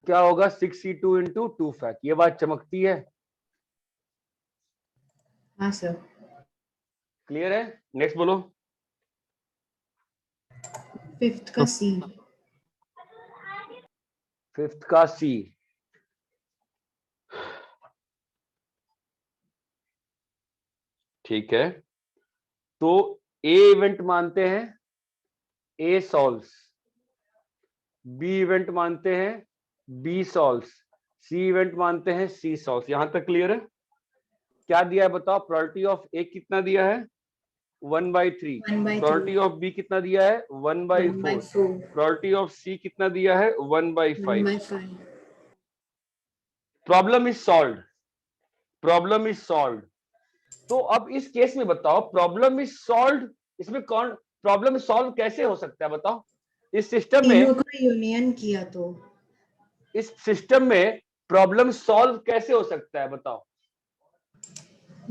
क्या होगा 6c2 into 2 फैक। ये बात चमकती है? हाँ सर। क्लियर है? नेक्स्ट बोलो। फिफ्थ का सी। फिफ्थ का सी। ठीक है, तो ए इवेंट मानते हैं ए सॉल्व्स, बी इवेंट मानते हैं बी सॉल्व्स, सी इवेंट मानते हैं सी सॉल्व्स। यहां तक क्लियर है? क्या दिया है बताओ? प्रोबेबिलिटी ऑफ ए कितना दिया है? 1/3। 1/3। प्रोबेबिलिटी ऑफ बी कितना दिया है? 1/4। 1/4। प्रोबेबिलिटी ऑफ सी कितना दिया है? 1/5। 1/5। Problem is solved, problem is solved. तो अब इस केस में बताओ प्रॉब्लम इज सॉल्व्ड, इसमें कौन प्रॉब्लम सॉल्व कैसे हो सकता है बताओ? इस सिस्टम में, तीनों का यूनियन किया तो। इस सिस्टम में प्रॉब्लम सॉल्व कैसे हो सकता है बताओ?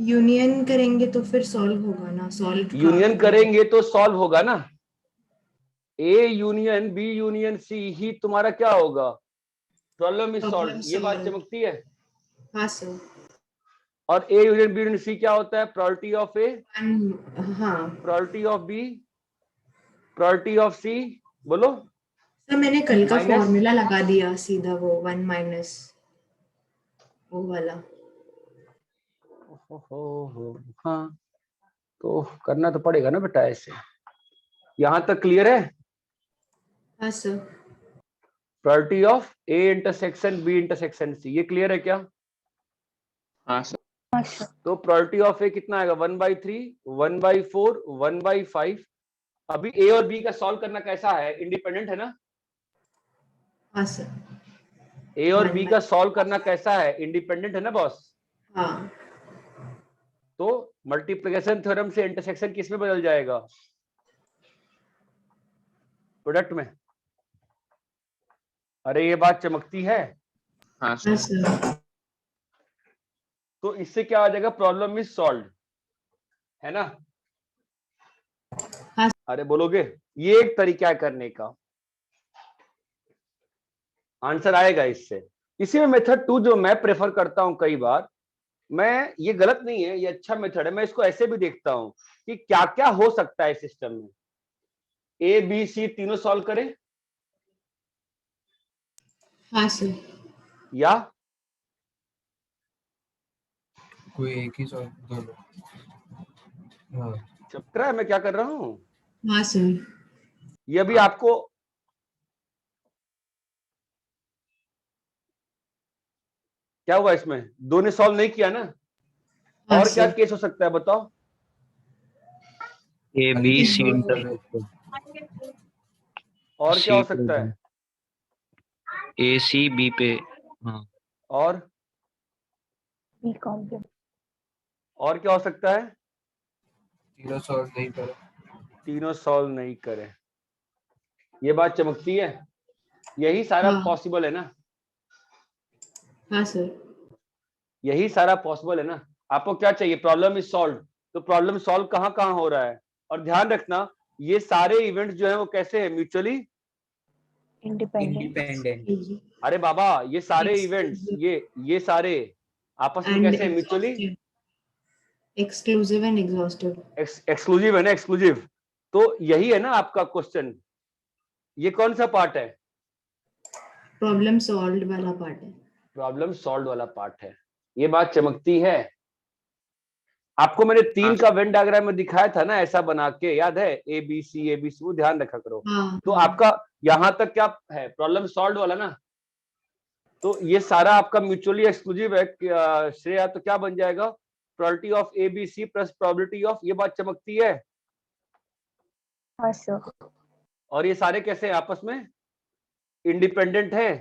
यूनियन करेंगे तो फिर सॉल्व होगा ना, सॉल्व का यूनियन करेंगे तो सॉल्व होगा ना। A union B union C ही तुम्हारा क्या होगा? Problem is solve. प्रॉब्लम ये बात सॉल्व। चमकती है? हाँ सर। और A union B union C क्या होता है? प्रोबेबिलिटी ऑफ ए, हाँ probability of B, probability of C. बोलो। सर, मैंने कल का माइनस, फॉर्मूला लगा दिया सीधा, वो 1 माइनस वो वाला। हाँ तो करना तो पड़ेगा ना बेटा ऐसे। यहां तक क्लियर है? हाँ sir. Probability of A intersection B intersection C, ये क्लियर है क्या? हाँ सर। तो प्रोबेबिलिटी ऑफ ए कितना आएगा? 1/3, 1/4, 1/5। अभी ए और बी का सॉल्व करना कैसा है? इंडिपेंडेंट है ना? हाँ सर। ए और 1 बी बाई। का सॉल्व करना कैसा है? इंडिपेंडेंट है ना बॉस? हाँ तो मल्टीप्लिकेशन थ्योरम से इंटरसेक्शन किस में बदल जाएगा? प्रोडक्ट में। अरे ये बात चमकती है? हाँ हाँ सर। सर। तो इससे क्या आ जाएगा? प्रॉब्लम इज सॉल्व्ड, है ना? हाँ। अरे बोलोगे? ये एक तरीका है करने का, आंसर आएगा इससे। इसी में मेथड 2 जो मैं प्रेफर करता हूं कई बार, मैं, ये गलत नहीं है, ये अच्छा मेथड है, मैं इसको ऐसे भी देखता हूं कि क्या क्या हो सकता है सिस्टम में। ए बी सी तीनों सॉल्व करें हाँ सर। या कोई एक ही सॉल्व दोनों। हाँ चैप्टर है मैं क्या कर रहा हूं? हाँ सर। ये अभी आपको क्या हुआ इसमें? दो ने सॉल्व नहीं किया ना? हाँ और क्या सर। केस हो सकता है बताओ? ए बी सी और क्या हो सकता है? ए सी बी पे। हाँ। और और क्या हो सकता है? तीनों सॉल्व नहीं करे। तीनों सॉल्व नहीं करें। ये बात चमकती है? यही सारा हाँ पॉसिबल है ना? हाँ सर। यही सारा पॉसिबल है ना? आपको क्या चाहिए? Problem is solve. तो प्रॉब्लम सॉल्व कहां कहां हो रहा है? और ध्यान रखना ये सारे इवेंट्स जो है वो कैसे हैं? Mutually independent. अरे बाबा ये सारे इवेंट्स, ये सारे आपस में एंड कैसे हैं? Mutually exclusive and exhaustive. Exclusive है ना? एक्सक्लूसिव। तो यही है ना आपका क्वेश्चन। ये कौन सा पार्ट है? प्रॉब्लम सॉल्व्ड वाला पार्ट है। प्रॉब्लम सॉल्व वाला पार्ट है। ये बात चमकती है? आपको मैंने 3 का वेन डायग्राम में दिखाया था ना ऐसा बना के, याद है? ए बी सी वो ध्यान रखा करो। हाँ तो हाँ। आपका यहां तक क्या है? प्रॉब्लम सॉल्व वाला ना? तो ये सारा आपका म्यूचुअली एक्सक्लूसिव है श्रेया। तो क्या बन जाएगा? Probability of A B C plus probability of, ये बात चमकती है? हाँ सर। और ये सारे कैसे हैं आपस में? इंडिपेंडेंट है।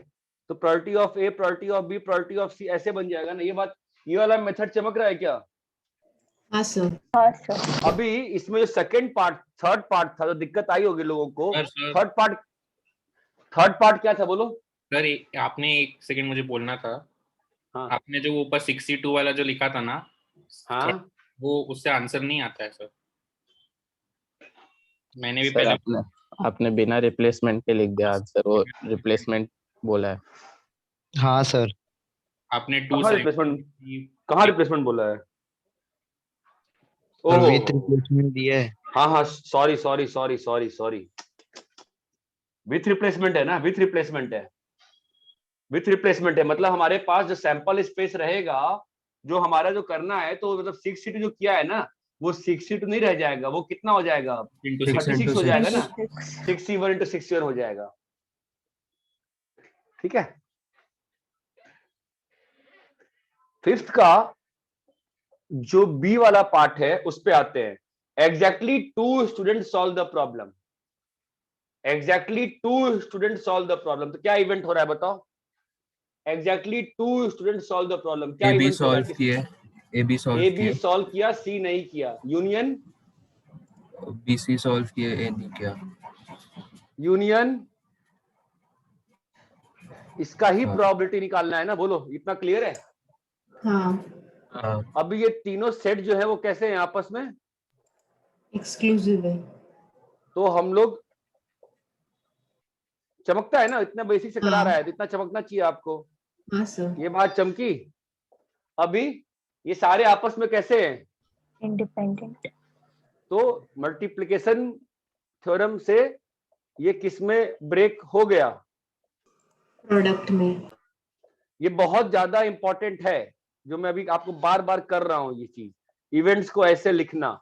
तो probability of A, probability of B, probability of C ऐसे बन जाएगा ना? ये बात, ये वाला मेथड चमक रहा है क्या? हाँ सर। हाँ सर। अभी इसमें जो सेकंड पार्ट, थर्ड पार्ट था, जो दिक्कत आई होगी लोगों को, सर थर्ड पार्ट क्या था बोलो? सर आपने एक सेकंड मुझे बोलना था। हाँ आपने जो ऊपर 62 वाला जो लिखा था ना, हाँ वो उससे आंसर नहीं आता है सर। मैंने भी सर पहले आपने बिना रिप्लेसमेंट के लिख दिया आंसर, वो रिप्लेसमेंट बोला है। हाँ सर। आपने टू कहाँ साइड रिप्लेसमेंट बोला है? सर ओहो, विथ रिप्लेसमेंट दिया है। हाँ हाँ, सॉरी, विथ रिप्लेसमेंट है ना, विथ रिप्लेसमेंट है, मतलब हमारे पास जो सैंपल स्पेस रहेगा, जो हमारा जो करना है, तो मतलब 6 जो किया है ना, वो 6 नहीं रह जाएगा, वो कितना हो जाएगा, into 36 हो जाएगा ना, 26. 6C1 into 6C1 हो जाएगा। ठीक है। फिफ्थ का जो बी वाला पार्ट है उस पे आते हैं। Exactly 2 student solve the problem. तो क्या इवेंट हो रहा है बताओ? Exactly 2 student solve the problem, क्या ए बी इवेंट हो रहा है? सॉल्व किए, A B A solve B किए, सॉल्व किया, सी नहीं किया, यूनियन बी सी सॉल्व किए, ए नहीं किया। इसका ही हाँ। प्रोबेबिलिटी निकालना है ना, बोलो, इतना क्लियर है? हाँ, हाँ, अब ये तीनों सेट जो है वो कैसे हैं आपस में? एक्सक्लूसिव है। तो हम लोग, चमकता है ना, इतना बेसिक से करा हाँ। रहा है तो इतना चमकना चाहिए आपको। हाँ सर। ये बात चमकी। अभी ये सारे आपस में कैसे हैं? Independent. तो मल्टीप्लिकेशन थ्योरम से ये किसमें ब्रेक हो गया? प्रोडक्ट में। ये बहुत ज्यादा इंपॉर्टेंट है, जो मैं अभी आपको बार बार कर रहा हूं, ये चीज, इवेंट्स को ऐसे लिखना।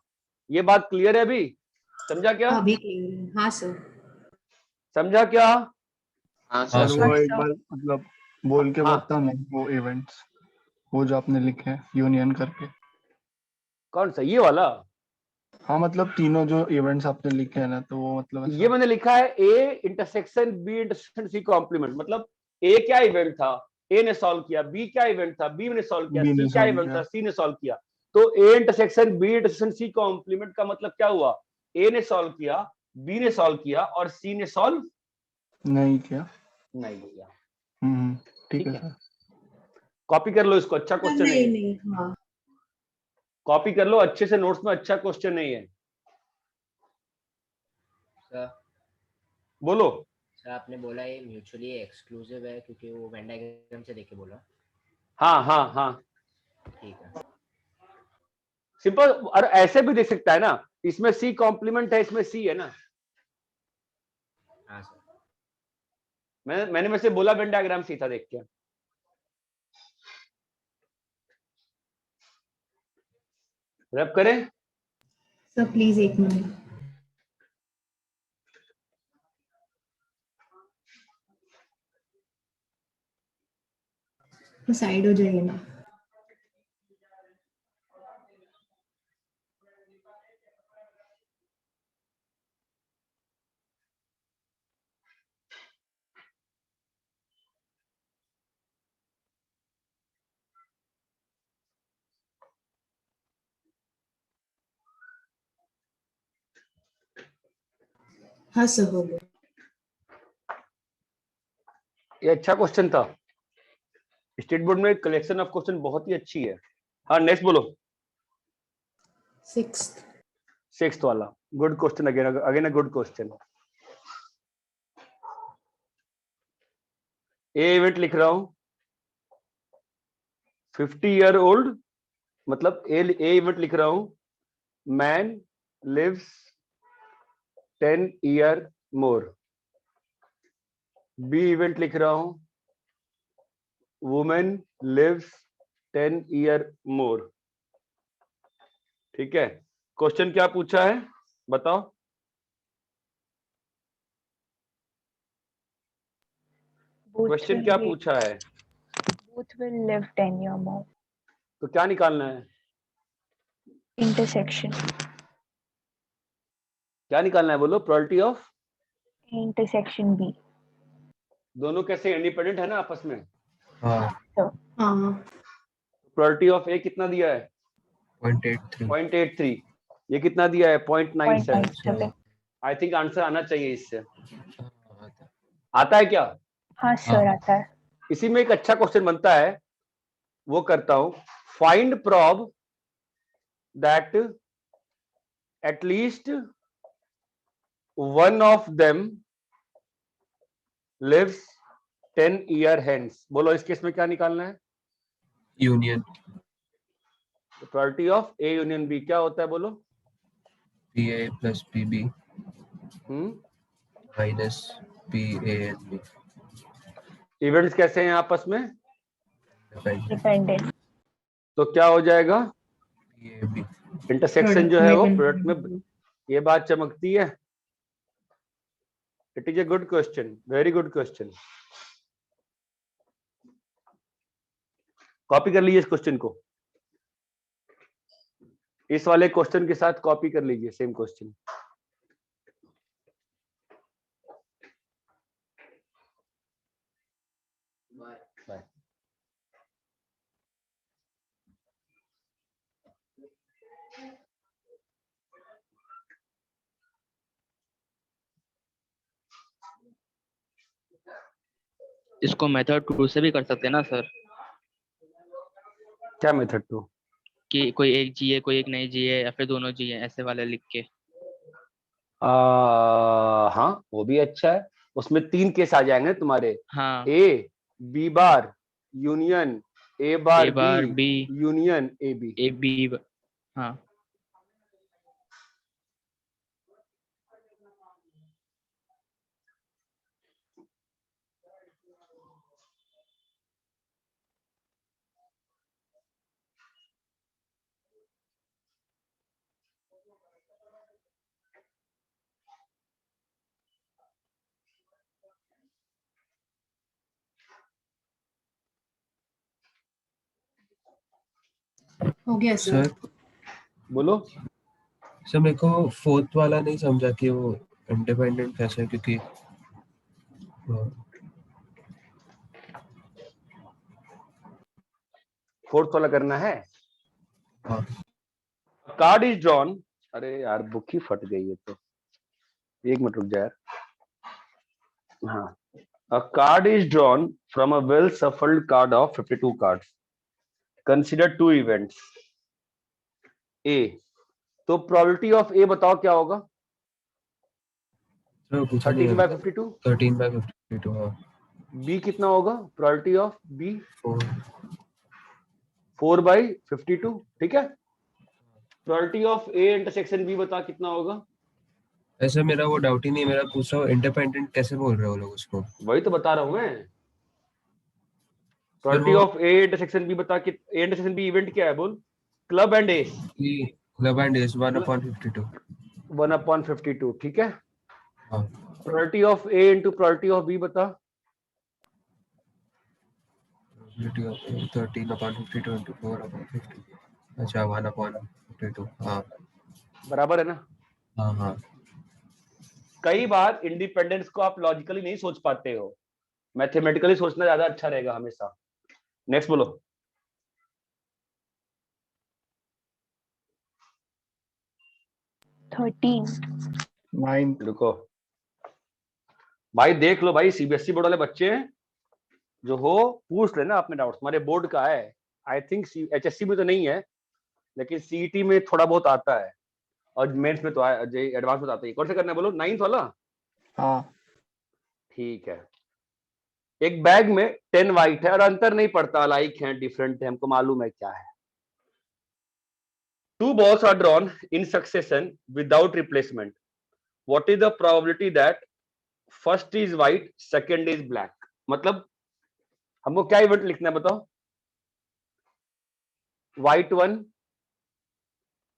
ये बात क्लियर है अभी? समझा क्या? अभी क्लियर है। हाँ सर। समझा क्या? हाँ हाँ सर। सर वो हाँ, एक सर. बार मतलब बोल के हाँ। बताना, वो इवेंट्स, वो जो आपने लिखे हैं यूनियन करके। कौन सा, ये वाला? हाँ मतलब तीनों जो इवेंट्स आपने लिखे हैं ना, तो वो मतलब ये ऐसा। मैंने लिखा है A intersection B intersection C complement, मतलब ए क्या इवेंट था, ए ने सॉल्व किया, बी क्या इवेंट था, बी ने सॉल्व किया, बी सी ने क्या सॉल्व इवेंट किया। था, सी ने सॉल्व किया। तो A intersection B intersection C complement का मतलब क्या हुआ? ए ने सॉल्व किया, बी ने सॉल्व किया और सी ने सॉल्व नहीं किया। नहीं किया। ठीक है ठीक है। सर। कॉपी कर लो इसको, अच्छा क्वेश्चन नहीं नहीं है। नहीं, हाँ। कॉपी कर लो अच्छे से, नोट्स में अच्छा क्वेश्चन नहीं है। सर बोलो। सर आपने बोला ये म्यूचुअली एक्सक्लूसिव है क्योंकि वो वेन डायग्राम से देख के बोला। हाँ हाँ हाँ, ठीक है। सिंपल। और ऐसे भी देख सकता है ना, इसमें सी कॉम्प्लीमेंट है, इसमें सी है ना। हाँ सर। मैंने वैसे बोला वेन डायग्राम सी था, देख के। रैप करें? सर प्लीज एक मिनट, तो साइड हो जाइए ना। हाँ सर, हो गया। ये अच्छा क्वेश्चन था। स्टेट बोर्ड में कलेक्शन ऑफ क्वेश्चन बहुत ही अच्छी है। हाँ, नेक्स्ट बोलो। 6th। सिक्स्थ वाला good question, again a good question. A event लिख रहा हूं, 50 ईयर ओल्ड, मतलब ए इवेंट लिख रहा हूं, man lives 10 year more. B event लिख रहा हूं, वुमेन लिव्स 10 ईयर मोर। ठीक है। क्वेश्चन क्या पूछा है बताओ? Both क्वेश्चन will क्या be- पूछा है? Both will live 10 year more. तो क्या निकालना है? Intersection. क्या निकालना है बोलो? Probability of Intersection B. दोनों कैसे इंडिपेंडेंट है ना आपस में। हाँ, So, हाँ। प्रोबेबिलिटी ऑफ ए कितना दिया है? 0.83। 0.83। ये कितना दिया है? 0.97। 0.97. आई थिंक आंसर आना चाहिए इससे। हाँ, आता है क्या? हाँ सर, आता है. इसी में एक अच्छा क्वेश्चन बनता है, वो करता हूं। Find prob that at least one of them lives 10 year hence. बोलो इस केस में क्या निकालना है? Union probability of A union B क्या होता है बोलो? PA plus PB hmm minus PA and B. Events कैसे हैं आपस में? Depend dependent. तो क्या हो जाएगा? PAB. इंटरसेक्शन जो है वो Product प्रोडक्ट में, ये बात चमकती है। It is a good question, very good question. Copy कर लीजिए इस क्वेश्चन को, इस वाले क्वेश्चन के साथ कॉपी कर लीजिए सेम क्वेश्चन। इसको मेथड 2 से भी कर सकते हैं ना सर, क्या मेथड टू? कि कोई एक जी है कोई एक नहीं जी है या फिर दोनों जी है, ऐसे वाले लिख के। हाँ वो भी अच्छा है। उसमें 3 केस आ जाएंगे तुम्हारे, हाँ, A B bar union A bar A bar B B union A B. A B. हाँ हो गया सर। सर बोलो। सर मेरे को फोर्थ वाला नहीं समझा कि वो इंडिपेंडेंट कैसे है, क्योंकि फोर्थ वाला करना है। हाँ कार्ड इज ड्रॉन, अरे यार बुक ही फट गई है तो एक मिनट रुक जा यार। हाँ, a card is drawn from a well shuffled card of 52 cards. Consider 2 events. A, तो probability of A बताओ क्या होगा? सर पूछा नहीं 13/52। 13/52 हाँ। B कितना होगा? probability of B 4 4/52, ठीक है। probability of A intersection B बता कितना होगा? ऐसे मेरा वो डाउट ही नहीं, मेरा पूछा इंडिपेंडेंट कैसे बोल रहे हो लोग उसको। वही तो बता रहा हूं मैं। सर probability वो of A intersection B बता कि A intersection B event क्या है बोल? Club and S. Club and S 1/52 1/52, ठीक है। हाँ। probability of A into probability of B बता। 13/52 into 4/50। अच्छा 1/52 हाँ बराबर है ना? हाँ हाँ। कई बार इंडिपेंडेंस को आप लॉजिकली नहीं सोच पाते हो, मैथमेटिकली सोचना ज्यादा अच्छा रहेगा हमेशा। नेक्स्ट बोलो। 13। 9 रुको भाई, देख लो भाई, सीबीएसई बोर्ड वाले बच्चे हैं जो हो, पूछ लेना अपने डाउट्स। हमारे बोर्ड का है, आई थिंक एचएससी में तो नहीं है, लेकिन सीईटी में थोड़ा बहुत आता है और मेंस में तो एडवांस में तो आता है। कौन सा करना है बोलो? 9th वाला? हाँ ठीक है। एक बैग में 10 वाइट है और अंतर नहीं पड़ता, लाइक है डिफरेंट है, हमको मालूम है क्या है। 2 balls are drawn in succession without replacement. What is the probability that first is white, second is black? मतलब हमको क्या इवेंट लिखना है बताओ? white 1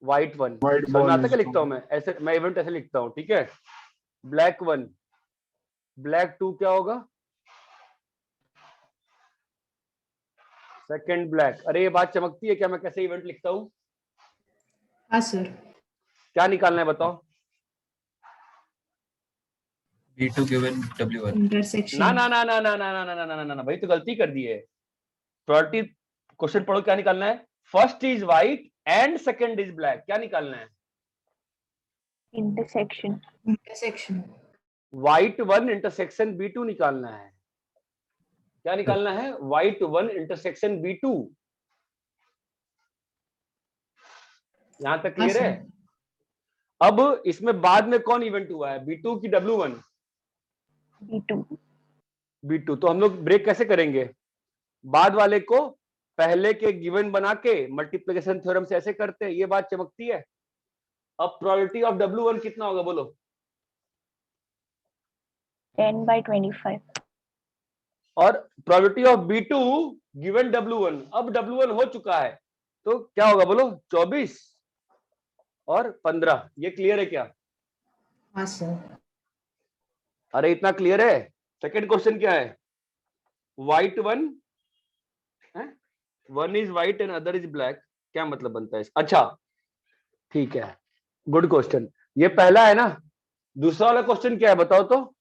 White समझ में ball आता है is क्या लिखता हूं मैं? ऐसे मैं इवेंट ऐसे लिखता हूं, ठीक है। black 1 black 2 क्या होगा? Second black. अरे ये बात चमकती है क्या? मैं कैसे इवेंट लिखता हूं? हाँ सर। क्या निकालना है बताओ? B2 given W1 intersection. ना ना ना ना ना ना ना ना ना ना ना ना भाई, तो गलती कर दी है। प्रोबेबिलिटी क्वेश्चन पढ़ो, क्या निकालना है? First is white and second is black, क्या निकालना है? Intersection. Intersection. White 1 intersection B2 निकालना है। क्या निकालना है? White 1 intersection B2। यहां तक हाँ क्लियर है? सर। अब इसमें बाद में कौन इवेंट हुआ है, B2 की W1? B2। B2। तो हम लोग ब्रेक कैसे करेंगे? बाद वाले को पहले के गिवन बना के मल्टीप्लिकेशन थ्योरम से ऐसे करते हैं, ये बात चमकती है। अब प्रोबेबिलिटी ऑफ W1 कितना होगा बोलो? 10/25। और probability of B2 given W1, अब W1 हो चुका है तो क्या होगा बोलो? 24 और 15। ये क्लियर है क्या? हाँ सर। अरे इतना क्लियर है? सेकंड क्वेश्चन क्या है? White one, one is white and other is black, क्या मतलब बनता है इसका? अच्छा ठीक है, गुड क्वेश्चन। ये पहला है ना। दूसरा वाला क्वेश्चन क्या है बताओ तो?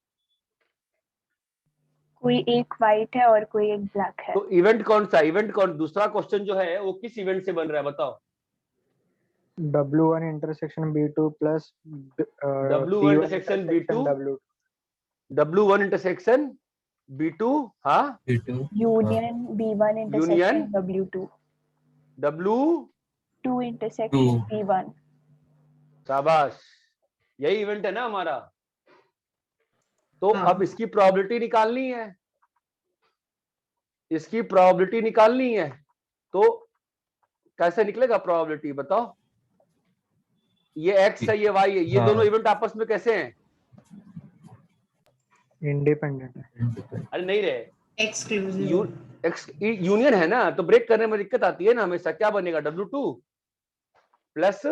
कोई एक वाइट है और कोई एक ब्लैक है। तो इवेंट कौन सा? इवेंट कौन? दूसरा क्वेश्चन जो है वो किस इवेंट से बन रहा है बताओ? W1 intersection B2 plus W1 B1 intersection B2, W. W1 intersection B2, हाँ, B2 union B1 union intersection W2, W, 2 intersection 2 B1। शाबाश, यही इवेंट है ना हमारा। तो हाँ। अब इसकी प्रोबेबिलिटी निकालनी है, इसकी प्रोबेबिलिटी निकालनी है। तो कैसे निकलेगा प्रोबेबिलिटी बताओ? ये x है, ये y है, ये हाँ। दोनों इवेंट आपस में कैसे हैं? Independent है। अरे नहीं रहे, एक्सक्लूसिव। यूनियन है ना, तो ब्रेक करने में दिक्कत आती है ना हमेशा। क्या बनेगा? W2 प्लस,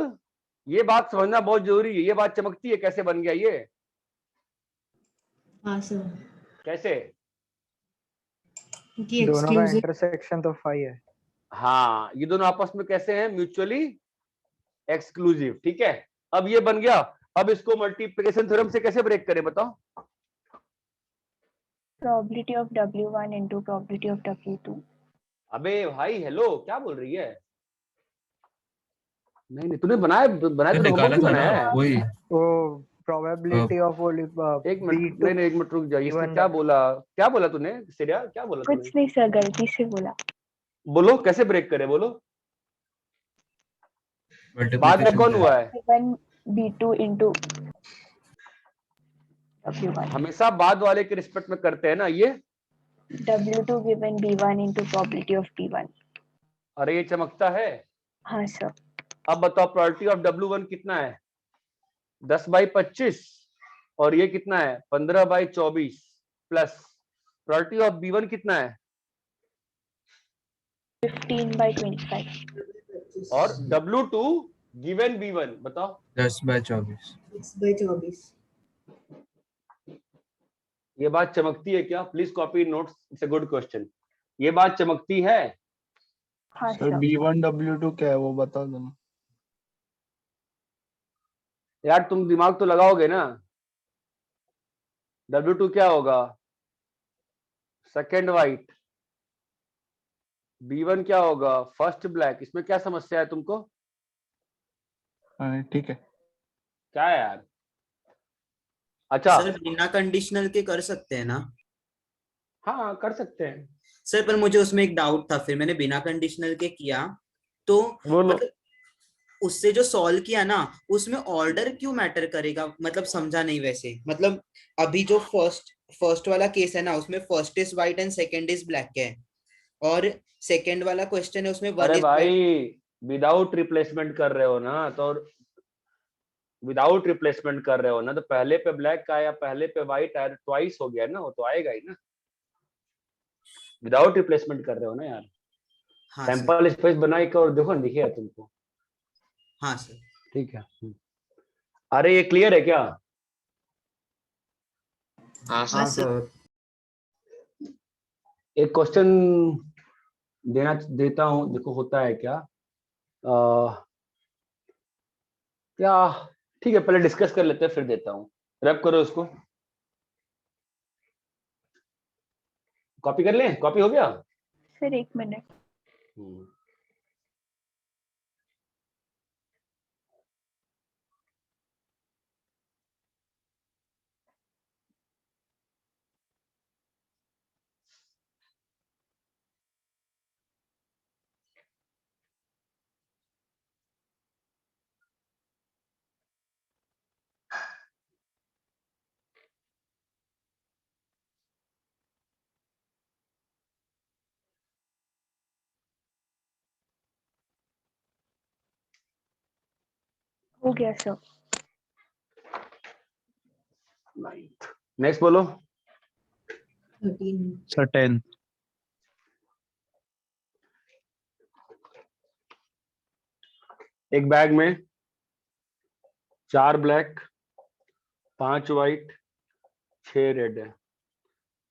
ये बात समझना बहुत जरूरी है, ये बात चमकती है कैसे बन गया ये। हाँ सर। कैसे? क्योंकि दोनों का एक्सक्लूसिव। इंटरसेक्शन तो 5 है। हाँ, ये दोनों आपस में कैसे हैं? Mutually exclusive. ठीक है, अब ये बन गया। अब इसको मल्टीप्लिकेशन थ्योरम से कैसे ब्रेक करें बताओ? Probability of W1 into probability of W2। अबे भाई हेलो, क्या बोल रही है? नहीं नहीं, तूने बनाया बनाया, तूने होमवर्क निकाला भी था बनाया ना है? वही। वो probability of वो एक मिनट, B2 नहीं नहीं, एक मिनट रुक जा। इसने B1 क्या बोला? क्या बोला तूने सिरिया? क्या बोला तूने? कुछ नहीं सर, गलती से बोला। बोलो कैसे ब्रेक करे, बोलो। बाद में मल्टीप्लिकेशन कौन हुआ है? B1 B2 into W1। हमेशा बाद वाले के रिस्पेक्ट में करते हैं ना ये। W2 given B1 into probability of B1। अरे ये चमकता है। हाँ सर। अब बताओ प्रोबेबिलिटी ऑफ W1 कितना है? 10/25, और ये कितना है? 15/24, प्लस प्रोबेबिलिटी ऑफ B1 कितना है? 15/25। और W2 गिवन B1 बताओ? 10/24। 6/24। ये बात चमकती है क्या? Please copy notes, it's a good question. ये बात चमकती है? हाँ सर सर। B1 W2 क्या है वो बता दो ना। यार तुम दिमाग तो लगाओगे ना। W2 क्या होगा? Second white. B1 क्या होगा? First black. इसमें क्या समस्या है तुमको? ठीक है। क्या है यार? अच्छा सर बिना कंडीशनल के कर सकते हैं ना? हाँ कर सकते हैं। सर पर मुझे उसमें एक डाउट था, फिर मैंने बिना कंडीशनल के किया तो बोलो। मतलब उससे जो सॉल्व किया ना उसमें ऑर्डर क्यों मैटर करेगा? मतलब समझा नहीं वैसे। मतलब अभी जो फर्स्ट वाला केस है ना उसमें first is white and second is black है, और सेकंड वाला क्वेश्चन है उसमें वन अरे इज भाई ब्लैक। विदाउट रिप्लेसमेंट कर रहे हो ना, तो विदाउट रिप्लेसमेंट कर रहे हो ना, तो पहले पे ब्लैक आया, पहले पे व्हाइट आया, ट्वाइस हो गया ना, वो तो आएगा ही ना। विदाउट रिप्लेसमेंट कर रहे हो ना यार। हाँ सर। सैंपल स्पेस बनाई के और देखो, दिखेगा तुमको। हाँ सर। ठीक है। अरे ये क्लियर है क्या? हाँ हाँ सर। सर। एक क्वेश्चन देता हूं, देखो होता है क्या। क्या, ठीक है, पहले डिस्कस कर लेते हैं फिर देता हूं। रैप करो इसको। कॉपी कर लें? कॉपी हो गया? सर एक मिनट। हम्म। हो गया सर। नेक्स्ट बोलो। 13. सर 10. एक बैग में 4 ब्लैक, 5 व्हाइट, 6 रेड है।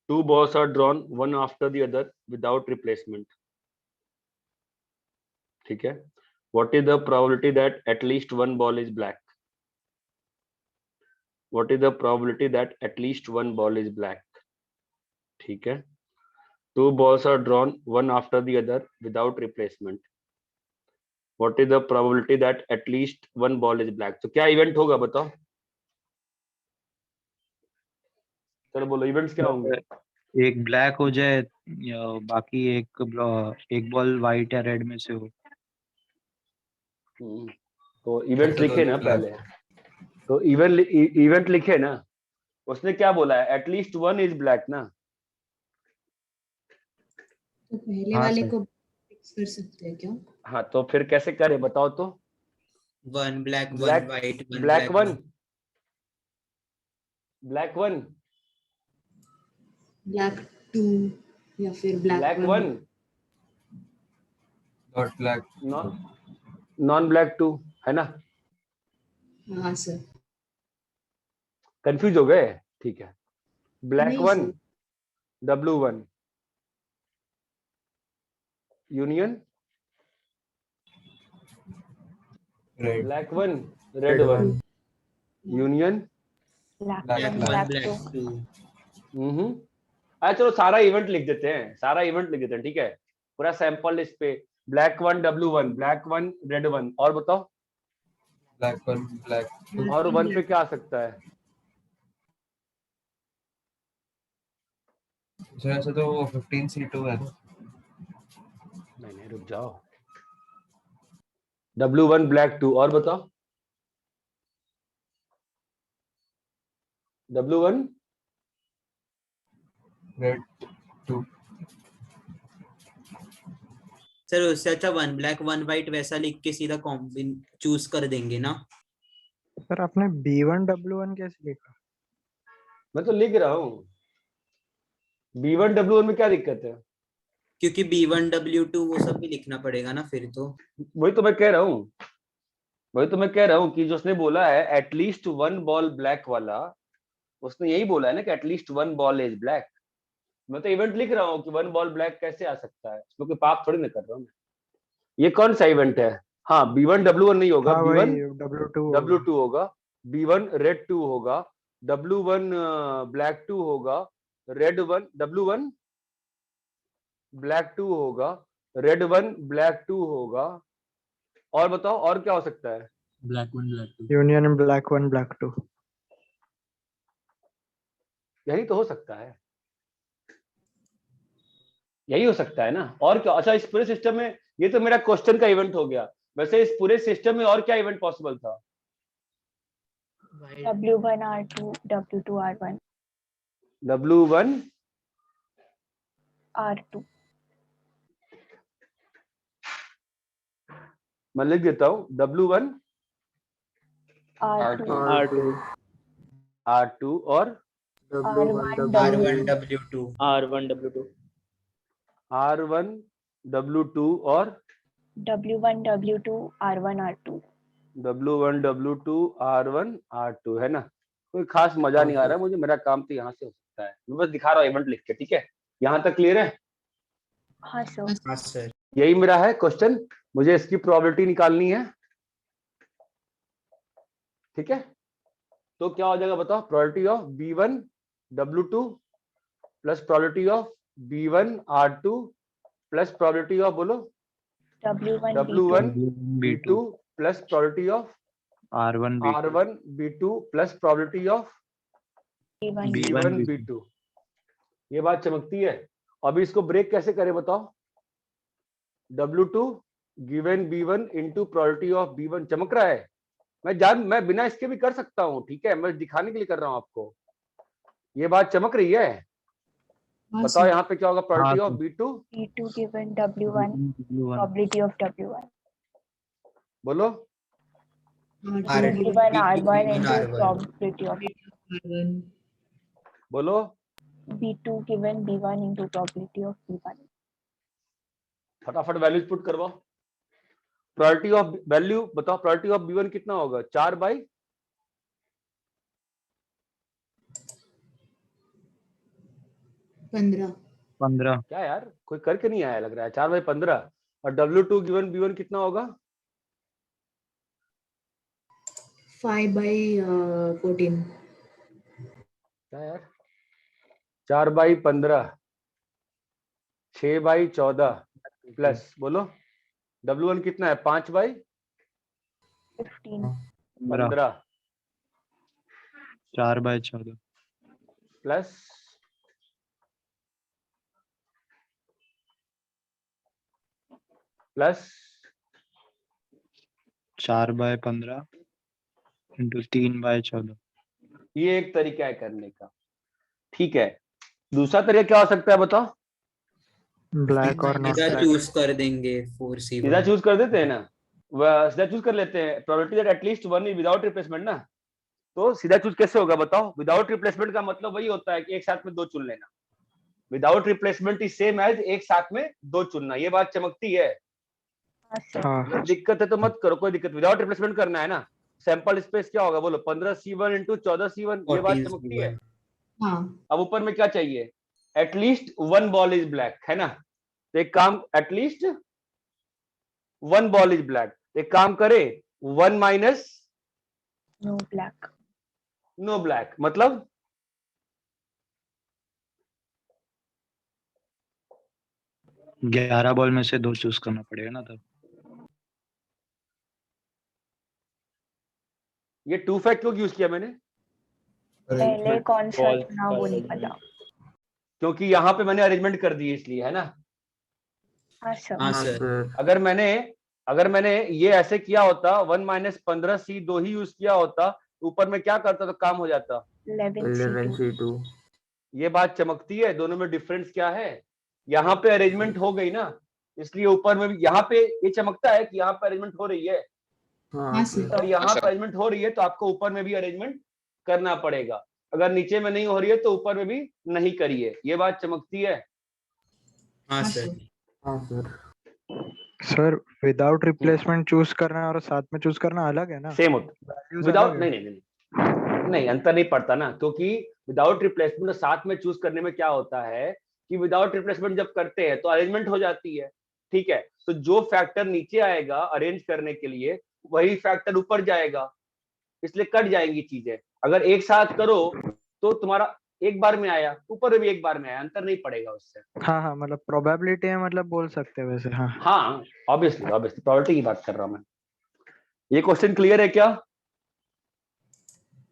2 balls are drawn one after the other without replacement. ठीक है। What is the probability that at least one ball is black? What is the probability that at least one ball is black? ठीक है। 2 balls are drawn one after the other without replacement. What is the probability that at least one ball is black? तो क्या event होगा बताओ। चलो बोलो events क्या होंगे। एक ब्लैक हो जाए या बाकी एक बॉल वाइट या रेड में से हो। तो इवेंट्स लिखे ना black. पहले, तो इवेंट लिखे ना। उसने क्या बोला है, एटलीस्ट वन इज ब्लैक ना। तो पहले हाँ, वाले सर। को फिक्स कर सकते हैं क्या? हाँ तो फिर कैसे करे बताओ तो। 1 black 1 Black- white 1 black one, 1. Black one, black 2 या फिर black black one, 1? Not black. Non black 2 है ना। हाँ सर। कंफ्यूज हो गए, ठीक है। ब्लैक नहीं one sir. W1 union Red. Black one red one union. Black Black 1 1 black black 2 2. अरे चलो सारा इवेंट लिख देते हैं, सारा इवेंट लिख देते हैं, ठीक है। पूरा सैंपल लिस्ट पे black one W1, black one red one, और बताओ Black 1, black 2. और वन पे क्या आ सकता है। सर ऐसे तो वो 15C2 है ना। नहीं रुक जाओ। W1 ब्लैक 2, और बताओ W1 Red 2. सर उससे अच्छा 1 black 1 white वैसा लिख के सीधा कॉम्बिन चूज कर देंगे ना। सर आपने B1 W1 कैसे लिखा? मैं तो लिख रहा हूँ। B1 W1 में क्या दिक्कत है। क्योंकि B1 W2 वो सब भी लिखना पड़ेगा ना फिर तो। वही तो मैं कह रहा हूँ, वही तो मैं कह रहा हूँ कि जो उसने बोला है एटलीस्ट वन बॉल ब्लैक वाला, उसने यही बोला है ना कि at least one ball is black. मैं तो इवेंट लिख रहा हूँ कि वन बॉल ब्लैक कैसे आ सकता है, क्योंकि पाप थोड़ी ना कर रहा हूँ मैं। ये कौन सा इवेंट है। हाँ B1 W1 नहीं होगा, हाँ B1 वही W2 होगा। W2 होगा, B1 रेड 2 होगा, W1 ब्लैक 2 होगा, रेड 1 W1 ब्लैक 2 होगा, रेड 1 ब्लैक 2 होगा, और बताओ और क्या हो सकता है। black 1 black 2. Union black 1 black 2। यही तो हो सकता है, यही हो सकता है ना, और क्या। अच्छा इस पूरे सिस्टम में ये तो मेरा क्वेश्चन का इवेंट हो गया। वैसे इस पूरे सिस्टम में और क्या इवेंट पॉसिबल था। W1 R2 W2 R1 W1 R2 मैं लिख देता हूँ W1 R2 R2 R2 और R1 R1 W2. R1 W2 R1 W2 और W1 W2 R1 R2 W1 W2 R1 R2 है ना। कोई खास मजा नहीं आ रहा है मुझे, मेरा काम तो यहाँ से हो सकता है। मैं बस दिखा रहा हूँ इवेंट लिख के, ठीक है। यहाँ तक क्लियर है। हाँ सर। हाँ सर। यही मेरा है क्वेश्चन, मुझे इसकी प्रोबेबिलिटी निकालनी है, ठीक है। तो क्या हो जाएगा बताओ, probability of B1 W2 plus probability of B1 R2 plus probability of बोलो W1 W1 B2 B2 plus probability of R1 B2 R1 B2 plus probability of B1 B1 B2। ये बात चमकती है। अभी इसको ब्रेक कैसे करें बताओ। W2 given B1 into probability of B1। चमक रहा है। मैं बिना इसके भी कर सकता हूँ, ठीक है, मैं दिखाने के लिए कर रहा हूँ आपको। ये बात चमक रही है। बताओ यहाँ पे क्या होगा, probability of B2 given W1 probability of W1 बोलो R2 given B2 R1 given into R1 probability of R1. बोलो B2 given B1 into probability of B1. फटाफट वैल्यूज पुट करवाओ। प्रोबेबिलिटी ऑफ वैल्यू बताओ, प्रोबेबिलिटी ऑफ B1 कितना होगा? 4/15। 15। क्या यार कोई करके नहीं आया लग रहा है। 4/15। और W2 गिवन B1 कितना होगा? 5/14. क्या यार 4/15 6/14 प्लस बोलो W1 कितना है? 15. 5/15 4/14 प्लस प्लस 4/15 इंटू 3/14। ये एक तरीका है करने का। ठीक है, दूसरा तरीका क्या हो सकता है बताओ? ब्लैक और नॉट सीधा ब्लैक। चूज कर देंगे 4C1 सीधा चूज कर देते हैं ना, सीधा चूज कर लेते हैं। Probability that at least one is without replacement ना, तो सीधा चूज कैसे होगा बताओ? विदाउट रिप्लेसमेंट का मतलब वही होता है कि एक साथ में दो चुन लेना। Without replacement is same as एक साथ में दो चुनना। ये बात चमकती है? हाँ सर। हाँ अगर दिक्कत है तो मत करो, कोई दिक्कत। विदाउट रिप्लेसमेंट करना है ना। सैंपल स्पेस क्या होगा बोलो? 15C1 into 14C1। ये बात चमकती है? 14C1 हाँ, अब ऊपर में क्या चाहिए? At least one ball is black, है ना? तो एक काम, at least one ball is black, एक काम करे 1 minus No black. No black. मतलब 11 बॉल में से 2 चूज करना पड़ेगा ना तब। ये टू फैक्ट क्यों यूज किया मैंने? पहले कौन सा False चुना वो नहीं पता। क्योंकि यहाँ पे मैंने अरेंजमेंट कर दी है इसलिए, है ना? हाँ सर। हाँ सर अगर मैंने ये ऐसे किया होता 1 माइनस 15C 2 ही यूज किया होता, ऊपर में क्या करता तो काम हो जाता। 11C2. ये बात चमकती है? दोनों में डिफरेंस क्या है? यहाँ पे अरेंजमेंट हो गई ना, इसलिए ऊपर में भी यहाँ पे ये चमकता है कि यहाँ पे अरेंजमेंट हो रही है। हाँ सर। अगर यहाँ पे अरेंजमेंट हो रही है तो आपको ऊपर में भी अरेंजमेंट करना पड़ेगा। अगर नीचे में नहीं हो रही है तो ऊपर में भी नहीं करिए। ये बात चमकती है? हाँ हाँ sir sir. Sir without replacement choose करना और साथ में चूज करना अलग है ना? सेम होता Values विदाउट अलग है। नहीं, अंतर नहीं पड़ता ना, क्योंकि विदाउट रिप्लेसमेंट साथ में चूज करने में क्या होता है कि विदाउट रिप्लेसमेंट जब करते हैं तो अरेंजमेंट हो जाती है। ठीक है, तो जो फैक्टर नीचे आएगा अरेंज करने के लिए वही फैक्टर ऊपर जाएगा, इसलिए कट जाएंगी चीजें। अगर एक साथ करो तो तुम्हारा एक बार में आया, ऊपर भी एक बार में आया, अंतर नहीं पड़ेगा उससे। हाँ हाँ, मतलब प्रोबेबिलिटी है, मतलब बोल सकते हैं वैसे। हाँ हाँ, ऑब्वियसली प्रोबेबिलिटी की बात कर रहा हूं मैं। ये क्वेश्चन क्लियर है क्या?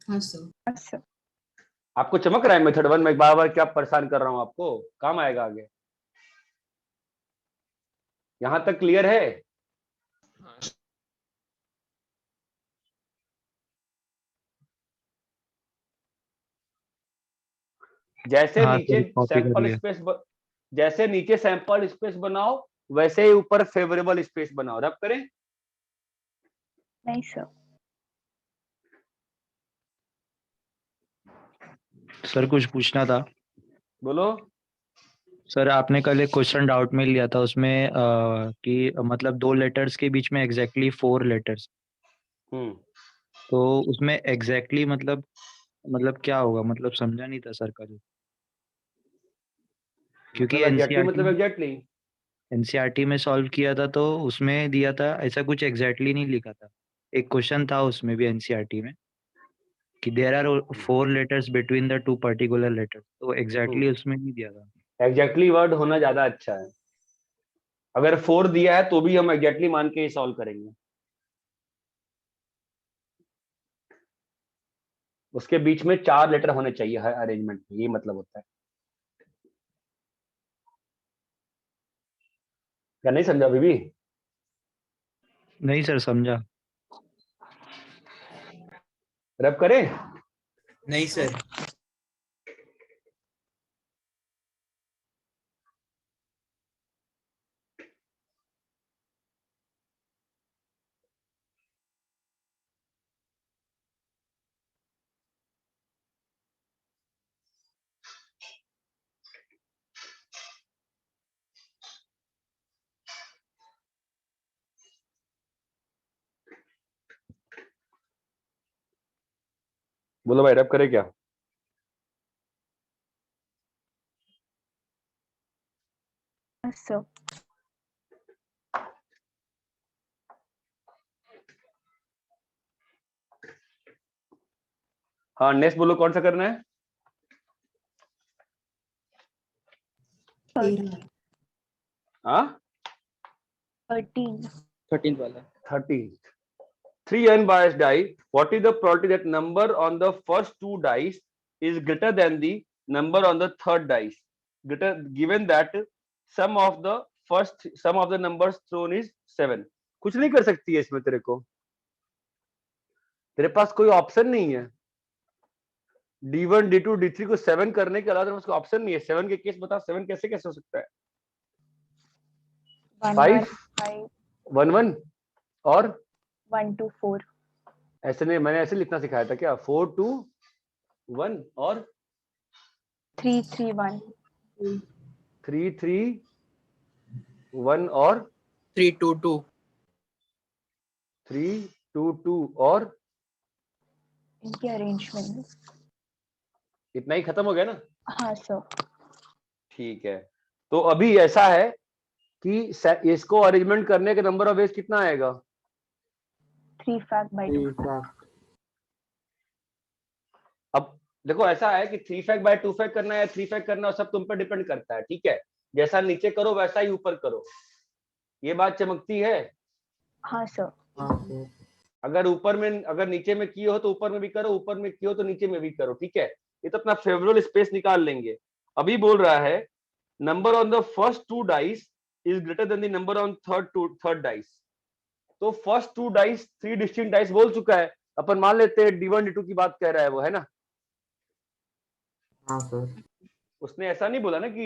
हाँ सर। हाँ सर। आपको चमक रहा है मेथड 1 में? बार बार क्या परेशान कर रहा हूं आपको, काम आएगा आगे। यहां तक क्लियर है? जैसे हाँ नीचे सर, कॉपी कर सैंपल लिया। स्पेस जैसे नीचे सैंपल स्पेस बनाओ वैसे ही ऊपर फेवरेबल स्पेस बनाओ। रब करें? नहीं सर। सर कुछ पूछना था। बोलो। सर आपने कल एक क्वेश्चन डाउट में लिया था उसमें कि मतलब 2 लेटर्स के बीच में एग्जैक्टली 4 लेटर्स, हम्म तो उसमें एग्जैक्टली मतलब क्या होगा? मतलब समझा नहीं था सर का जो, क्योंकि मतलब एग्जैक्टली मतलब एग्जैक्टली एनसीईआरटी में सॉल्व किया था तो उसमें दिया था ऐसा कुछ एग्जैक्टली नहीं लिखा था। एक क्वेश्चन था उसमें भी एनसीईआरटी में कि there are 4 letters between the 2 particular letters, तो एग्जैक्टली उसमें नहीं दिया था। एग्जैक्टली वर्ड होना ज्यादा अच्छा है। अगर 4 दिया है तो भी हम एग्जैक्टली मान के ही सॉल्व करेंगे। उसके बीच में 4 लेटर होने चाहिए हर अरेंजमेंट में, ये मतलब होता है। क्या नहीं समझा अभी भी? नहीं सर समझा। रब करें? नहीं सर बोलो भाई, रैप करे क्या? सर हाँ नेक्स्ट बोलो, कौन सा करना है? 13 हाँ 13 13th वाला 13. 3 unbiased die. What is the probability that number on the first 2 dice is greater than the number on the third dice? Greater, given that sum of the numbers thrown is 7. कुछ नहीं कर सकती है इसमें, तेरे को, तेरे पास कोई ऑप्शन नहीं है. D1 D2 D3 को 7 करने के अलावा तेरे पास कोई ऑप्शन नहीं है. 7 के केस बता, 7 कैसे कैसे हो सकता है? 5 1 1 और 1 2 4 ऐसे नहीं, मैंने ऐसे लिखना सिखाया था क्या? 4 2 1 और 3 3 1 3 3 1 और 3 2 2 3 2 2 और इनकी अरेंजमेंट. इतना ही खत्म हो गया ना? हाँ सर. ठीक है, तो अभी ऐसा है कि इसको अरेंजमेंट करने के नंबर ऑफ वेज कितना आएगा? 3 fact by 2. अब देखो ऐसा है कि 3 फैक्ट बाय 2 फैक्ट करना है या 3 फैक्ट करना है, सब तुम पर डिपेंड करता है. ठीक है, जैसा नीचे करो वैसा ही ऊपर करो. ये बात चमकती है? हाँ सर. अगर ऊपर में, अगर नीचे में किए हो तो ऊपर में भी करो, ऊपर में किए हो तो नीचे में भी करो. ठीक है, ये तो अपना फेवरेबल स्पेस निकाल लेंगे. अभी बोल रहा है number on the first 2 dice is greater than the number on third dice. तो फर्स्ट 2 डाइस 3 डिस्टिंक्ट डाइस बोल चुका है. अपन मान लेते हैं D1 D2 की बात कह रहा है वो, है ना? हाँ सर. उसने ऐसा नहीं बोला ना कि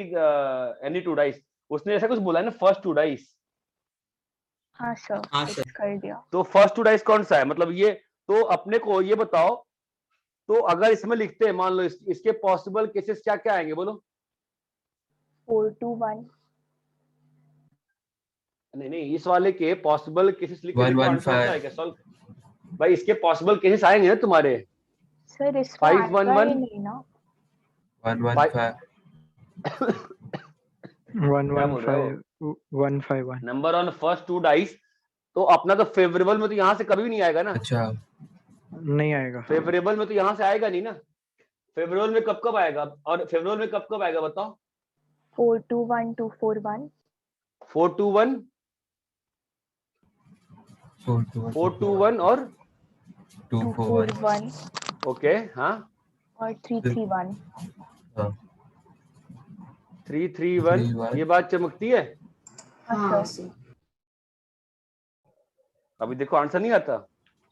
एनी 2 डाइस, उसने ऐसा कुछ बोला है ना, फर्स्ट 2 डाइस. हाँ सर. हाँ fix सर. कर दिया. तो फर्स्ट 2 डाइस कौन सा है? मतलब ये, तो अपने को ये बताओ, तो अगर इसमें लिखते हैं, मान लो इसके पॉसिबल केसेस क्या क्या आएंगे बोलो? 4 2 1 नहीं नहीं, इस वाले के पॉसिबल केसेस लिख के 1 देखो, 1 आंसर आता है 5 क्या? सॉल्व भाई, इसके पॉसिबल केसेस आएंगे ना तुम्हारे. सर इसमें 5 1 आएगा ही 1 नहीं ना. 1 1 Five- 5 1 क्या 1 बोल रहे 5 1 5 1. नंबर ऑन फर्स्ट 2 डाइस, तो अपना तो फेवरेबल में तो यहाँ से कभी भी नहीं आएगा ना. अच्छा नहीं आएगा. फेवरेबल में तो यहाँ से आएगा नहीं ना. फेवरेबल में कब कब आएगा? और फेवरेबल में कब कब आएगा बताओ? 4 2 1 2 4 1 4 2 1 4 2 4 2 1 और 2 2 4 4 1 1 ओके, हाँ और 3 3 1. हाँ 3 3 3 1. 1 ये बात चमकती है? हाँ हाँ सर. अभी देखो आंसर नहीं आता.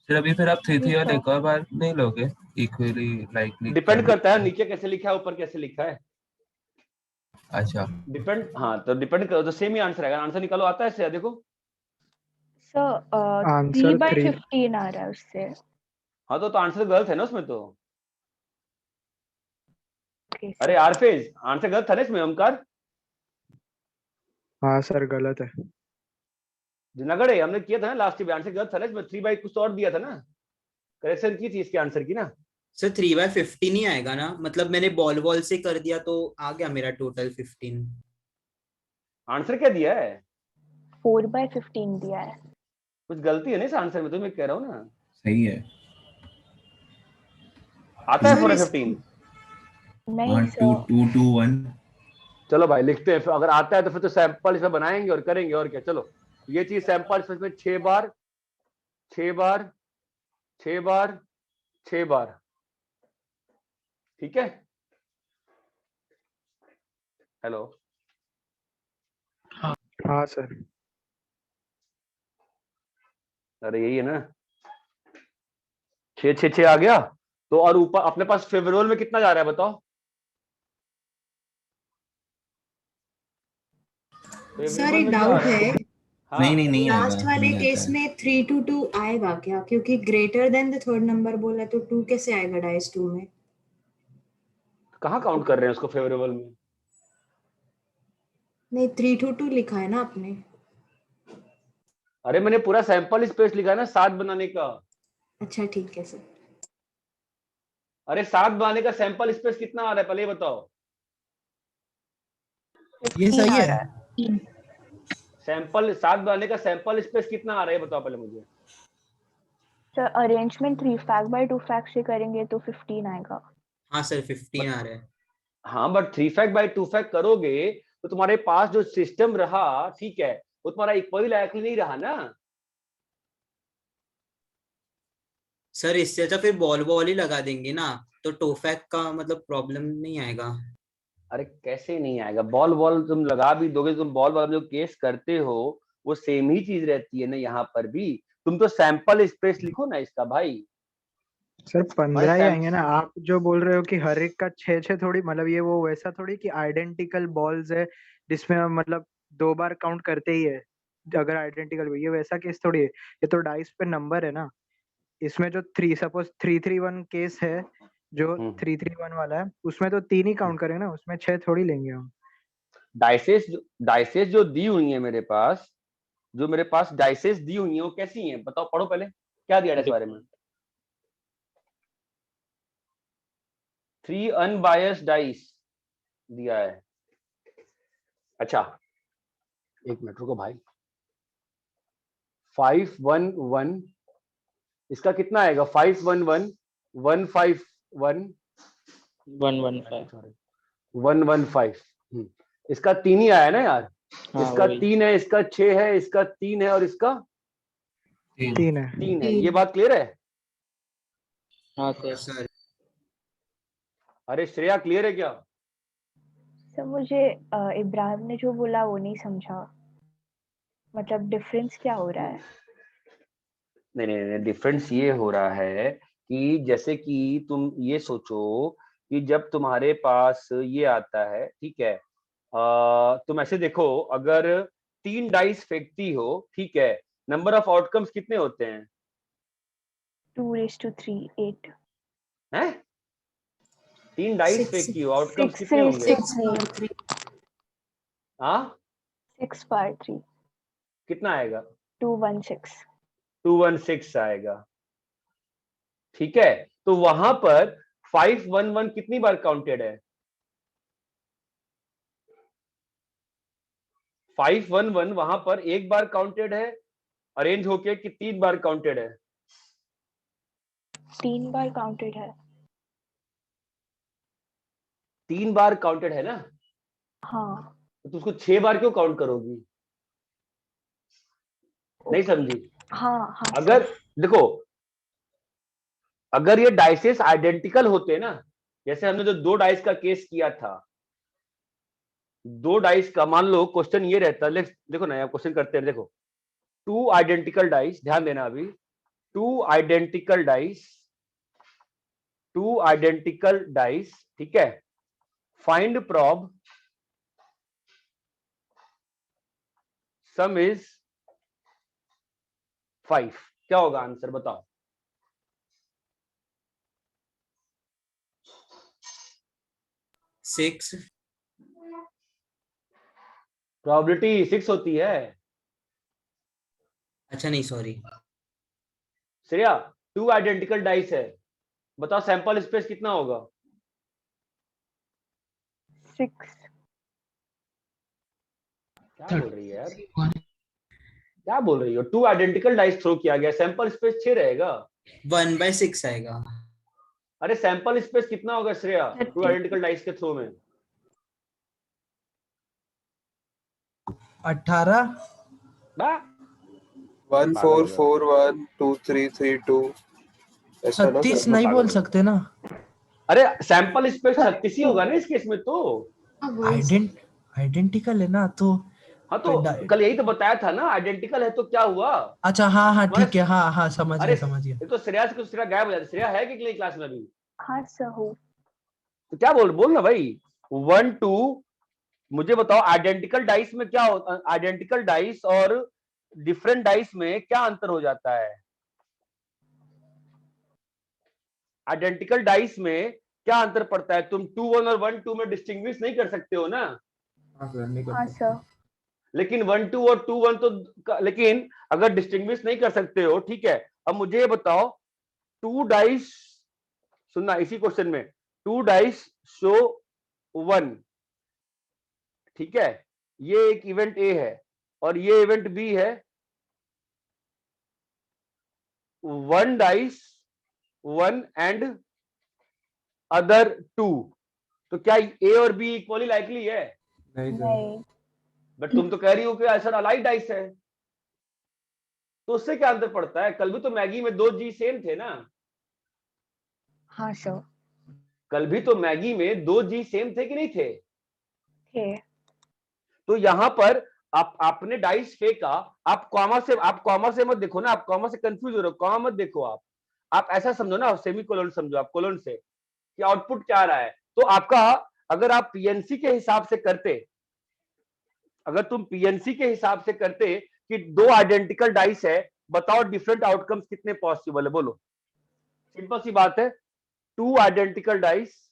फिर अभी फिर आप 3 3 ठीक 1 है. एक और बार नहीं लोगे? इक्वली लाइकली डिपेंड करता है नीचे कैसे लिखा है ऊपर कैसे लिखा है. अच्छा डिपेंड, हाँ तो डिपेंड करो तो सेम ही आंसर आएगा. आंसर निकालो, आता है इससे देखो. Sir answer 3 by 3. 15 आ रहा है उससे. हाँ तो आंसर गलत है ना उसमें तो. Okay, अरे sir. आरफेज, आंसर गलत था ना इसमें. ओमकार हाँ सर गलत है. जुनागढ़ हमने किया था ना लास्ट में, आंसर गलत था ना इसमें. 3 बाई कुछ और दिया था ना, करेक्शन की थी इसके आंसर की ना. सर 3 by 15 ही आएगा ना, मतलब मैंने बॉल से कर दिया तो आ गया मेरा टोटल 15. आंसर क्या दिया है? 4 by 15 दिया है. कुछ गलती है ना इस आंसर में, तो मैं कह रहा हूँ ना. सही है. आता है सर, 4 इस- 15. नहीं 1 2 सर. 2 2 1 चलो भाई लिखते हैं फिर. अगर आता है तो फिर तो सैंपल इसमें बनाएंगे और करेंगे और क्या. चलो ये चीज सैंपल इसमें 6 बार 6 बार 6 बार 6 बार. ठीक है. हेलो, हाँ सर. अरे यही है ना. 6 6 6 आ गया. तो और ऊपर अपने पास फेवरेबल में कितना जा रहा है बताओ? सर Favorable एक में क्या आ डाउट रहा है. हाँ, नहीं लास्ट आएगा, वाले नहीं आता केस है. में 3 2 2 आएगा क्या? क्योंकि greater than the third number बोला तो 2 कैसे आएगा डाइस 2 में? कहाँ काउंट कर रहे हैं उसको फेवरेबल में? नहीं 3 2 2 लिखा है ना आपने. अरे मैंने पूरा सैंपल स्पेस लिखा है ना 7 बनाने का. अच्छा ठीक है सर. अरे 7 बनाने का सैंपल स्पेस कितना आ रहा है पहले ये बताओ। ये 15 सही आ है। रहा है। सैंपल 7 बनाने का सैंपल स्पेस कितना आ रहा है ये बताओ पहले मुझे। Sir arrangement 3 fact bye 2 fact से करेंगे तो 15 आएगा। हाँ सर 15 आ रहा है। हाँ बट 3 फैक्ट बाय 2 फैक्ट करोगे तो तुम्हारे पास जो सिस्टम रहा ठीक है वो तुम्हारा इक्वली लाइकली नहीं रहा ना। सर इससे अच्छा फिर बॉल बॉल ही लगा देंगे ना, तो टोफैक का मतलब प्रॉब्लम नहीं आएगा। अरे कैसे नहीं आएगा, बॉल बॉल तुम लगा भी दोगे, तुम बॉल बॉल जो केस करते हो वो सेम ही चीज रहती है ना यहाँ पर भी। तुम तो सैंपल स्पेस लिखो ना इसका भाई। सर 15 ही सैम- आएंगे ना। आप जो बोल रहे हो कि हर एक का 6-6 थोड़ी, मतलब ये वो वैसा थोड़ी कि आइडेंटिकल बॉल्स है जिसमें हम मतलब 2 बार काउंट करते ही है अगर आइडेंटिकल, ये वैसा केस थोड़ी है। ये तो डाइस पे नंबर है ना। इसमें जो 3 सपोज 3-3-1 केस है, जो 3-3-1 वाला है, उसमें तो 3 ही काउंट करेंगे ना, उसमें 6 थोड़ी लेंगे हम। डाइसेस जो दी हुई है मेरे पास, जो मेरे पास डाइसेस दी हुई है वो कैसी हैं बताओ, पढ़ो पहले क्या दिया है इस बारे में। 3 अनबायस्ड डाइस दिया है। अच्छा एक मिनट रुको भाई। 5-1-1 इसका कितना आएगा, 5-1-1 1-5-1 1-1-5 1-1-5। इसका 3 ही आया ना यार। हाँ, इसका वही। 3 है, इसका 6 है, इसका 3 है और इसका 3 है। 3 है। ये बात क्लियर है? हाँ सर। सर अरे श्रेया क्लियर है क्या? सर मुझे इब्राहिम ने जो बोला वो नहीं समझा, मतलब डिफरेंस क्या हो रहा है? नहीं नहीं नहीं, डिफरेंस ये हो रहा है कि जैसे कि तुम ये सोचो कि जब तुम्हारे पास ये आता है ठीक है, तुम ऐसे देखो अगर 3 डाइस फेंकती हो ठीक है, नंबर ऑफ आउटकम्स कितने होते हैं? 2:3 8 हैं? 3 डाइस 6 फेंकती हो, आउटकम्स 6 कितने होंगे? 6/3 हाँ 6/3 कितना आएगा? 216 216 आएगा। ठीक है, तो वहां पर 5-1-1 कितनी बार काउंटेड है? 5-1-1 वहां पर एक बार काउंटेड है अरेंज होके कि 3 बार काउंटेड है? 3 बार काउंटेड है। 3 बार काउंटेड है ना, हाँ तो उसको 6 बार क्यों काउंट करोगी? नहीं समझी? हाँ हाँ अगर देखो अगर ये डाइसेस आइडेंटिकल होते ना, जैसे हमने जो 2 डाइस का केस किया था, 2 डाइस का मान लो क्वेश्चन ये रहता, देखो ना क्वेश्चन करते हैं, देखो 2 आइडेंटिकल डाइस, ध्यान देना अभी, 2 आइडेंटिकल डाइस, 2 आइडेंटिकल डाइस ठीक है, फाइंड प्रॉब सम इज 5। क्या होगा आंसर बताओ? सिक्स। प्रोबेबिलिटी 6 होती है। अच्छा नहीं सॉरी। श्रेया 2 आइडेंटिकल डाइस है, बताओ सैंपल स्पेस कितना होगा? 6 क्या बोल रही है यार, क्या बोल रही हो? 2 आइडेंटिकल डाइस थ्रो किया गया, सैंपल स्पेस 6 रहेगा। 1/6 आएगा। अरे सैंपल स्पेस कितना होगा श्रेया 2 आइडेंटिकल डाइस के थ्रो में? 18 बा 1 4 4 1 2 3 3 2 ऐसा ना 36 सर? नहीं बोल सकते ना। अरे सैंपल स्पेस 36 ही होगा ना इस केस में तो। आइडेंटिकल है ना तो। हाँ तो कल यही तो बताया था ना, आइडेंटिकल है तो क्या हुआ? अच्छा हाँ हाँ तुम्हारा- ठीक है, हाँ हाँ समझ अरे गया समझ गया। ये तो श्रेया से श्रेया गायब हो जाती, श्रेया है कि नहीं क्लास में अभी? हाँ सर हो। तो क्या बोल ना भाई। 1 2 मुझे बताओ आइडेंटिकल डाइस में क्या होता, आइडेंटिकल डाइस और डिफरेंट डाइस में क्या अंतर हो जाता है? आइडेंटिकल डाइस में क्या अंतर पड़ता है? तुम 2-1 और 1-2 में डिस्टिंग्विश नहीं कर सकते हो ना। हाँ सर। लेकिन 1-2 और 2-1 तो, लेकिन अगर डिस्टिंग्विश नहीं कर सकते हो ठीक है, अब मुझे ये बताओ 2 डाइस सुनना इसी क्वेश्चन में 2 डाइस शो 1, ठीक है, ये एक इवेंट ए है और ये इवेंट बी है, 1 डाइस 1 एंड अदर 2, तो क्या ए और बी इक्वली लाइकली है? नहीं। बट तुम तो कह रही हो कि ऐसा अलाइड डाइस है, तो उससे क्या अंतर पड़ता है? कल भी तो मैगी में 2 जी सेम थे ना? हाँ सर। कल भी तो मैगी में 2 जी सेम थे कि नहीं थे? थे। तो यहां पर आपने डाइस फेंका, आप कॉमा से मत देखो ना, आप कॉमा से कंफ्यूज हो रहे हो, कॉमा मत देखो, आप ऐसा समझो ना, सेमी कोलन समझो, आप कोलन से कि आउटपुट क्या आ रहा है। तो आपका अगर आप पीएनसी के हिसाब से करते, अगर तुम पीएनसी के हिसाब से करते कि 2 आइडेंटिकल डाइस है, बताओ डिफरेंट आउटकम्स कितने पॉसिबल है, बोलो। सिंपल सी बात है, 2 identical dice,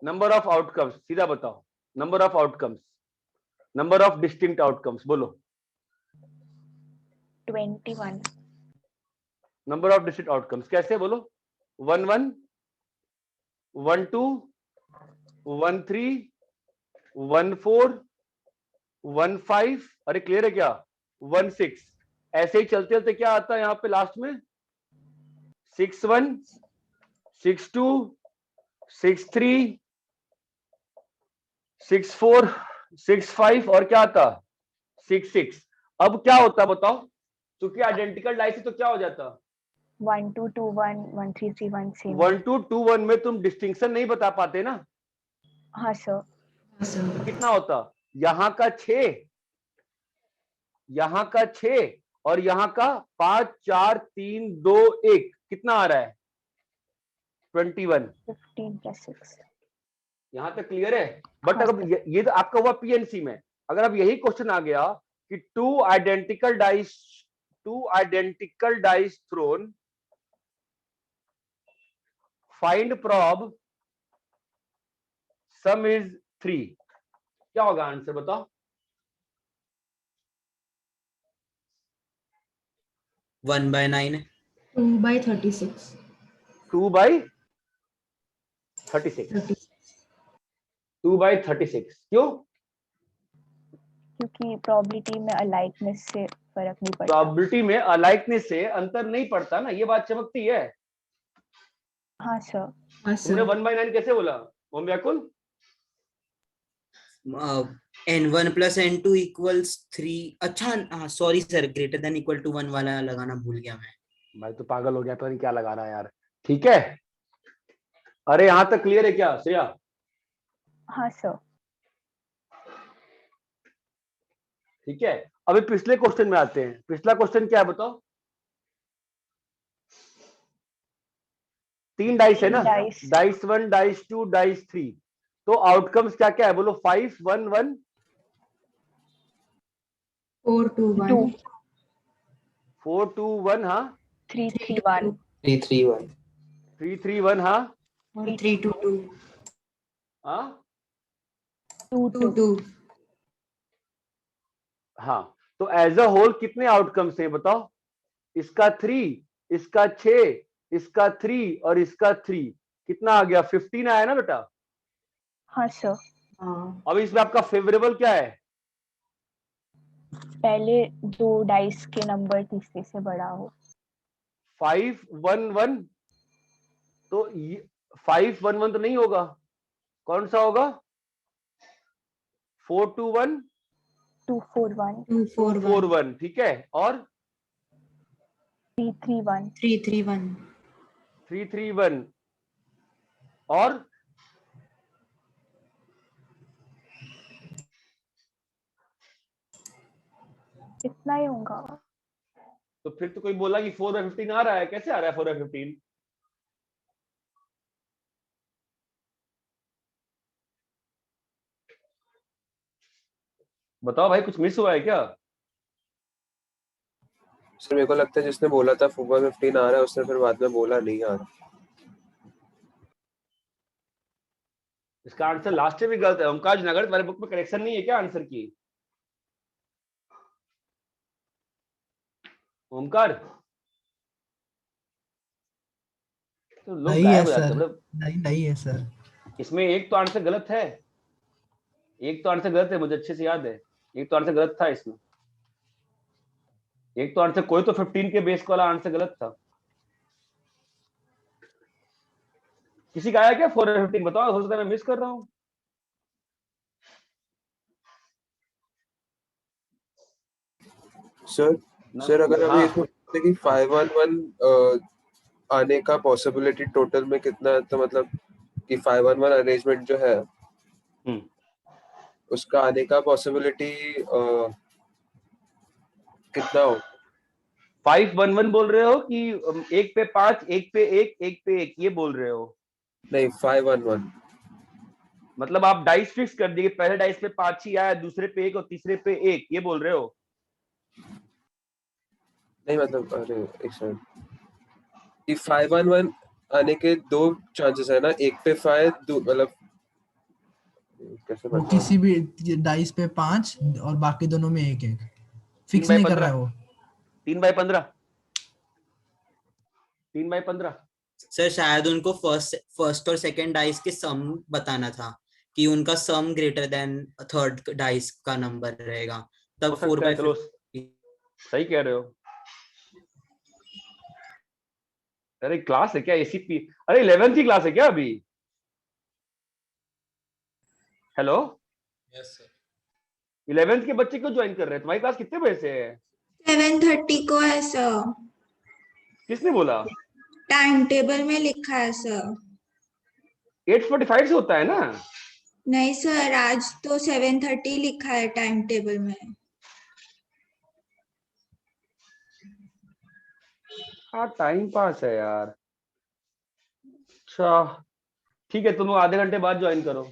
number of outcomes, सीधा बताओ, number of outcomes, number of distinct outcomes, बोलो। 21। नंबर ऑफ डिस्टिंक्ट आउटकम्स कैसे, बोलो। 1 1 1 2 1 3 1 4 1 5, अरे क्लियर है क्या, 1 6, ऐसे ही चलते चलते क्या आता है यहाँ पे लास्ट में, 6 1 6 2 6 3 6 4 6 5 और क्या आता, 6 6। अब क्या होता बताओ, क्योंकि आइडेंटिकल डाइस है तो क्या हो जाता, 1 2 2 1 1 3 3 1 सेम। 1 2 2 1 में तुम डिस्टिंक्शन नहीं बता पाते ना। हाँ सर। तो कितना होता, यहाँ का 6, यहाँ का 6 और यहाँ का 5 4 3 2 1, कितना आ रहा है, 21। 15 + 6। यहां तक क्लियर है? बट हाँ, अगर ये तो आपका हुआ पीएनसी में, अगर अब यही क्वेश्चन आ गया कि 2 identical dice thrown, find prob sum is 3, क्या होगा आंसर बताओ। 1/9। 2/36। 2/36। 2/36 क्यों? क्योंकि प्रोबेबिलिटी में अलाइकनेस से फर्क नहीं पड़ता। प्रोबेबिलिटी में अलाइकनेस से अंतर नहीं पड़ता ना, ये बात चमकती है। हाँ सर। तुमने 1/9 कैसे बोला ओम व्याकुल? n1 + n2 = 3। अच्छा हाँ sorry sir, greater than equal to 1 वाला लगाना भूल गया मैं। भाई तो पागल हो गया, पता नहीं क्या लगा रहा है यार। ठीक है, अरे यहां तक क्लियर है क्या श्रेया? हाँ सर। ठीक है, अभी पिछले क्वेश्चन में आते हैं। पिछला क्वेश्चन क्या है बताओ? 3 डाइस है ना, डाइस 1 डाइस 2 डाइस 3, तो आउटकम्स क्या क्या है बोलो। 5 1 1 4 2 1 4 2 1, हाँ 3 3 1 3 3 1 3 3 1, हाँ 3 2 2 हाँ 2 2 2। हाँ, तो एज अ होल कितने आउटकम्स हैं बताओ? इसका 3, इसका 6, इसका 3 और इसका 3, कितना आ गया? 15 आया ना बेटा? हाँ सर। अब इसमें आपका फेवरेबल क्या है? पहले 2 डाइस के नंबर तीसरे से बड़ा हो। 5 1 1, तो 5 1 1 तो नहीं होगा, कौन सा होगा? 4 2 1 2 4 1 2 4 4 1, ठीक है, और 3 3 1 3 3 1 3 3 1, और इतना ही होगा। तो फिर तो कोई बोला कि 4/15 आ रहा है, कैसे आ रहा है 4/15? बताओ भाई, कुछ मिस हुआ है क्या? सर मेरे को लगता है जिसने बोला था 4/15 आ रहा है उसने फिर बाद में बोला नहीं आ रहा। इसका आंसर लास्ट में भी गलत है। ओमकार नगर तुम्हारे बुक में करेक्शन नहीं है क्या आंसर की? ओमकार तो लोग नहीं गायब है हो जाते हैं सर, मतलब नहीं है सर। इसमें एक तो आंसर गलत है, एक तो आंसर गलत है, मुझे अच्छे से याद है, एक तो आंसर गलत था इसमें, एक तो आंसर कोई तो 15 के बेस वाला आंसर गलत था। किसी का आया क्या 415 बताओ, हो सकता है मैं मिस कर रहा हूँ। सर अगर हाँ अभी इसमें पूछते कि 511 आने का पॉसिबिलिटी टोटल में कितना है, तो मतलब कि 511 अरेंजमेंट जो है उसका आने का पॉसिबिलिटी कितना हो? 511 बोल रहे हो कि एक पे 5, एक पे एक पे एक, ये बोल रहे हो? नहीं 511 मतलब आप डाइस फिक्स कर दिए, पहले डाइस पे 5 ही आया, दूसरे पे 1 और तीसरे पे 1, ये बोल रहे हो? नहीं मतलब अरे एक सेकंड, कि 511 आने के 2 चांसेस है ना, एक पे 5 मतलब कैसे वो बताऊं? किसी भी डाइस पे 5 और बाकी दोनों में 1-1 फिक्स 3 नहीं बाई कर रहा 15, है वो। 3 बाई 15, 3 बाई 15। सर शायद उनको फर्स्ट और सेकंड डाइस के सम बताना था कि उनका सम ग्रेटर देन थर्ड डाइस का नंबर रहेगा, तब हो 4 सकता है, बाई चलो सही कह रहे हो। अरे क्लास है क्या एसीपी? अरे 11th की क्लास है क्या अभी? Hello, yes sir. 11th के बच्चे क्यों ज्वाइन कर रहे हैं? तुम्हारी क्लास कितने बजे से है? 7:30 को है सर, किसने बोला? टाइम टेबल में लिखा है सर। 8:45 से होता है ना? नहीं सर, आज तो 7:30 लिखा है टाइम टेबल में। हाँ टाइम पास है यार। अच्छा ठीक है, तुम लोग आधे घंटे बाद ज्वाइन करो।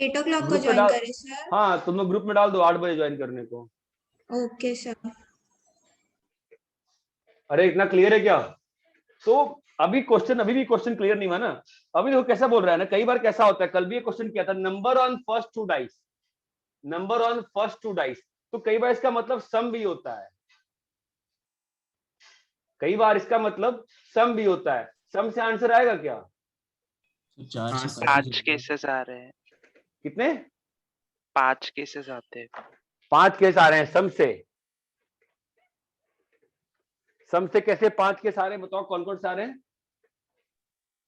8 o'clock को ग्रुप में ज्वाइन डाल, करे सर। हाँ तुम लोग ग्रुप में डाल दो 8 बजे ज्वाइन करने को। Okay sir. अरे इतना क्लियर है क्या? तो अभी भी क्वेश्चन क्लियर नहीं हुआ ना। अभी देखो कैसा बोल रहा है ना, कई बार कैसा होता है, कल भी एक क्वेश्चन किया था, number on first 2 dice, number on first 2 dice, तो कई बार इसका मतलब सम भी होता है, कई बार इसका मतलब सम भी होता है। सम से आंसर आएगा क्या? 5 केसेस आ रहे हैं, कितने? 5 केसेस आते हैं। 5 केस आ रहे हैं सम से। सम से कैसे 5 केस आ रहे हैं बताओ, कौन कौन से आ रहे हैं?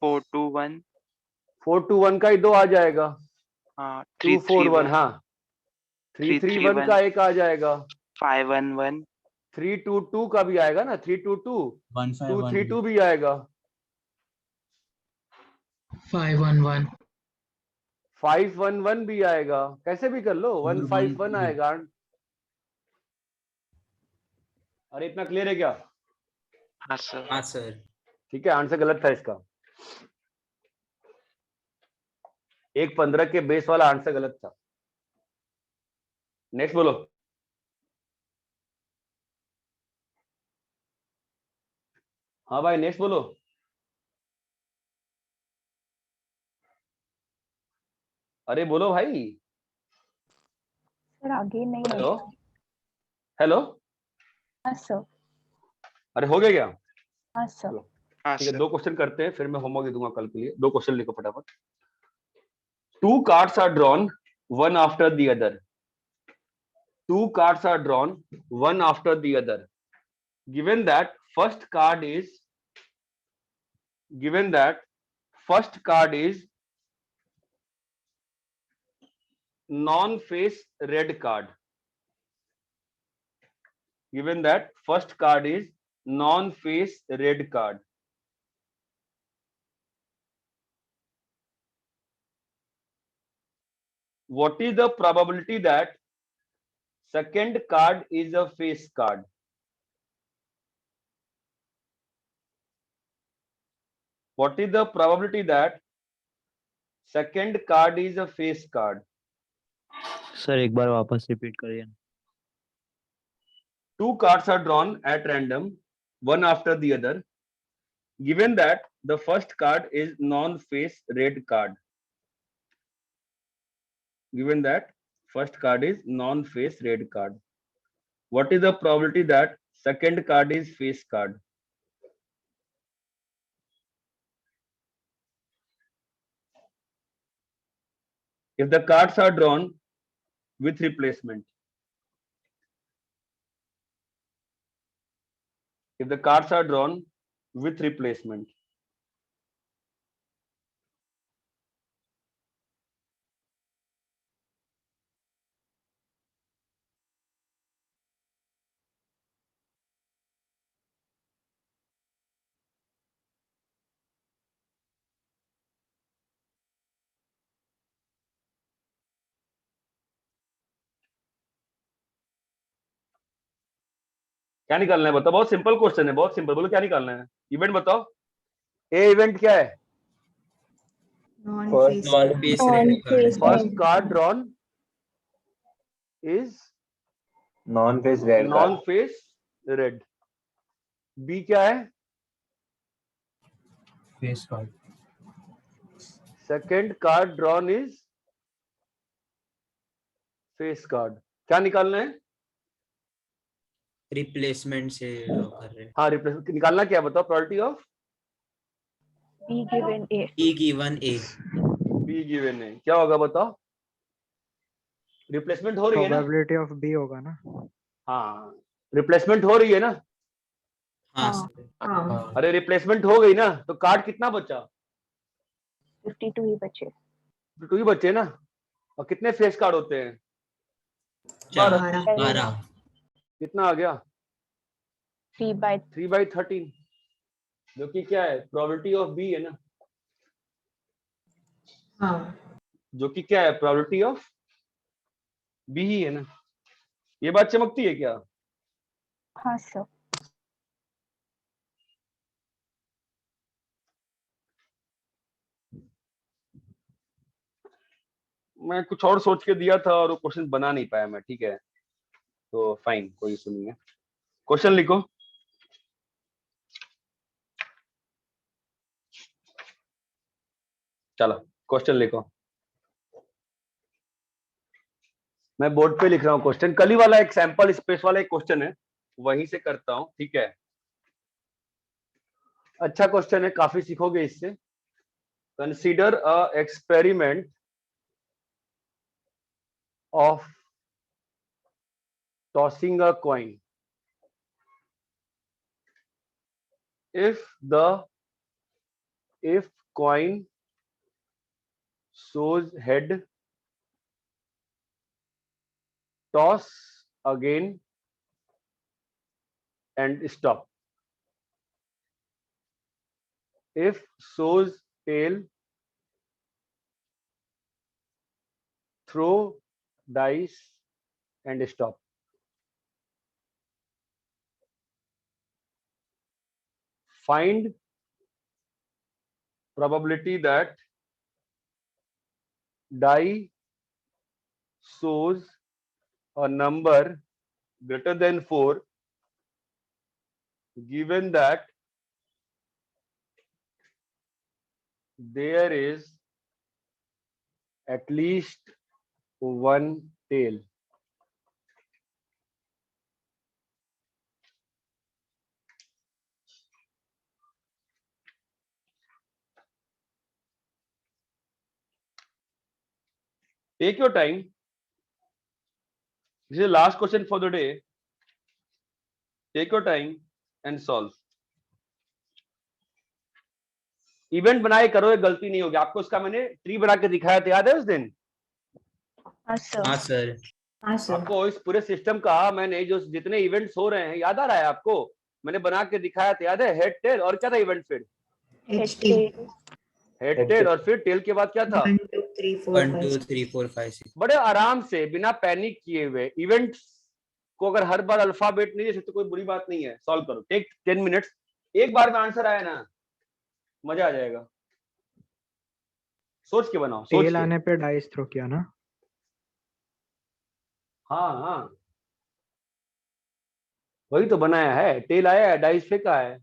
4 2 1, 4 2 1 का ही 2 आ जाएगा, हाँ 2 3 4 3 1, 1, हाँ 3 3 1 का एक आ जाएगा, 5 1 1, 3 2 2 का भी आएगा ना, 3 2 2, 2 3 2 भी आएगा, 5 1 1, 5 1 1 भी आएगा, कैसे भी कर लो, 1 5 1 आएगा। अरे इतना क्लियर है क्या? हाँ सर। हाँ सर। ठीक है, आंसर गलत था इसका, एक 15 के बेस वाला आंसर गलत था। नेक्स्ट बोलो। हाँ भाई नेक्स्ट बोलो। अरे बोलो भाई। सर आगे नहीं हेलो होता। हेलो, हाँ सर। अरे हो गया क्या? हाँ सर। चलो हाँ ठीक है, सर। 2 क्वेश्चन करते हैं फिर मैं होमवर्क दे दूंगा कल के लिए। 2 क्वेश्चन लिखो फटाफट। 2 cards are drawn one after the other. 2 cards are drawn one after the other. Given that first card is non-face red card. Given that first card is non-face red card. What is the probability that second card is a face card? What is the probability that second card is a face card? Sir एक बार वापस repeat करिए। 2 cards are drawn at random, one after the other. Given that the first card is non-face red card. Given that first card is non-face red card. What is the probability that Second card is face card. If the cards are drawn with replacement, if the cards are drawn with replacement, क्या निकालना है बताओ? बहुत simple question है, बहुत simple. बोलो क्या निकालना है? इवेंट बताओ। ए इवेंट क्या है? Non-face Non-face card. red card है। First card drawn is non-face red card. non-face red. B क्या है? face card. Second card drawn is face card. क्या निकालना है? रिप्लेसमेंट से ड्रॉ कर रहे हैं। हाँ, रिप्लेसमेंट निकालना क्या है बताओ? Probability of B given A. E given A। Be given है, क्या होगा बताओ? रिप्लेसमेंट हो रही है ना? प्रोबेबिलिटी ऑफ बी होगा ना? हाँ, रिप्लेसमेंट हो रही है ना? हाँ हाँ सर। हाँ अरे रिप्लेसमेंट हो गई ना, तो कार्ड कितना बचा? 52 ही बचे। 2 ही बचे ना। और कितने फेस कार्ड होते हैं? 12। कितना आ गया? 3/13 जो कि क्या है? प्रोबेबिलिटी ऑफ बी है ना, हाँ जो कि क्या है? प्रोबेबिलिटी ऑफ बी ही है ना। ये बात चमकती है क्या? हाँ सर। मैं कुछ और सोच के दिया था और वो क्वेश्चन बना नहीं पाया मैं, ठीक है, तो फाइन, कोई इशू नहीं है। क्वेश्चन लिखो। चलो क्वेश्चन लिखो। मैं बोर्ड पे लिख रहा हूँ क्वेश्चन। कल ही वाला एक सैंपल स्पेस वाला एक क्वेश्चन है, वहीं से करता हूँ, ठीक है। अच्छा क्वेश्चन है, काफी सीखोगे इससे। Consider a experiment of tossing a coin. If coin shows head, toss again and stop. If shows tail, throw dice and stop. Find probability that die shows a number greater than 4 given that there is at least one tail. Take your time. This is the last question for the day. Take your time and solve. Event बनाए करो, ये गलती नहीं होगी आपको। उसका मैंने tree बना के दिखाया था, याद है उस दिन? हाँ सर। हाँ सर। हाँ सर आपको इस पूरे सिस्टम का मैंने जो जितने इवेंट्स हो रहे हैं याद आ रहा है आपको? मैंने बना के दिखाया था, याद है? हेड टेल और क्या था इवेंट? फिर HT हेड टेल और फिर टेल के बाद क्या था? 1 2 3 4 1 2 5 3 4 5 6। बड़े आराम से बिना पैनिक किए हुए इवेंट्स को अगर हर बार अल्फाबेट नहीं दे सकते, कोई बुरी बात नहीं है, सॉल्व करो। Take 10 minutes. एक बार में आंसर आया ना, मजा आ जाएगा। सोच के बनाओ, सोच टेल के। आने पे डाइस थ्रो किया ना? हाँ हाँ, वही तो बनाया है। टेल आया है, डाइस फेंका है।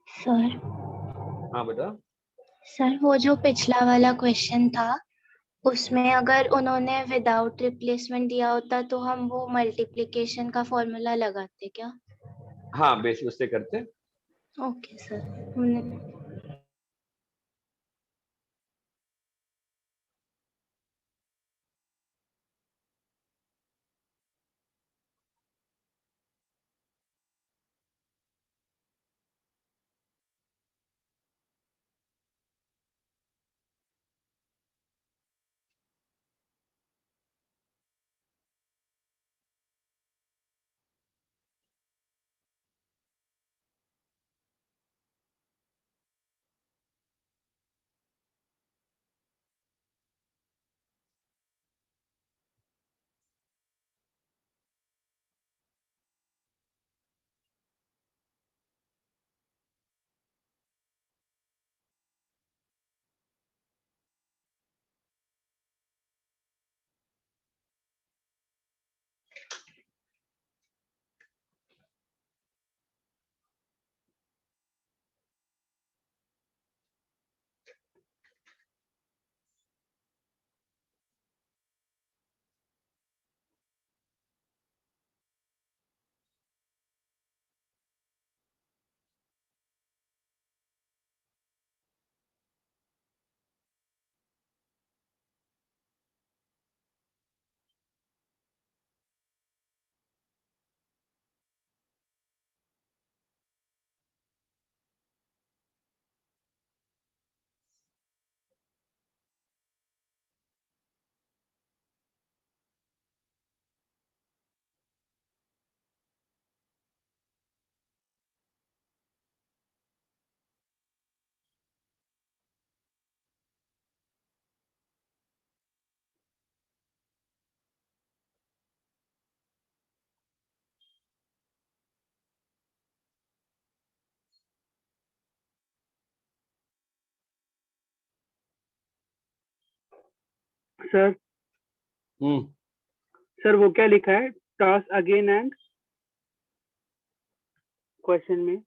सर हाँ बेटा। सर वो जो पिछला वाला क्वेश्चन था उसमें अगर उन्होंने विदाउट रिप्लेसमेंट दिया होता तो हम वो मल्टीप्लिकेशन का फॉर्मूला लगाते क्या? हाँ बेस उससे करते। ओके सर, हमने सर सर वो क्या लिखा है टॉस अगेन एंड क्वेश्चन में?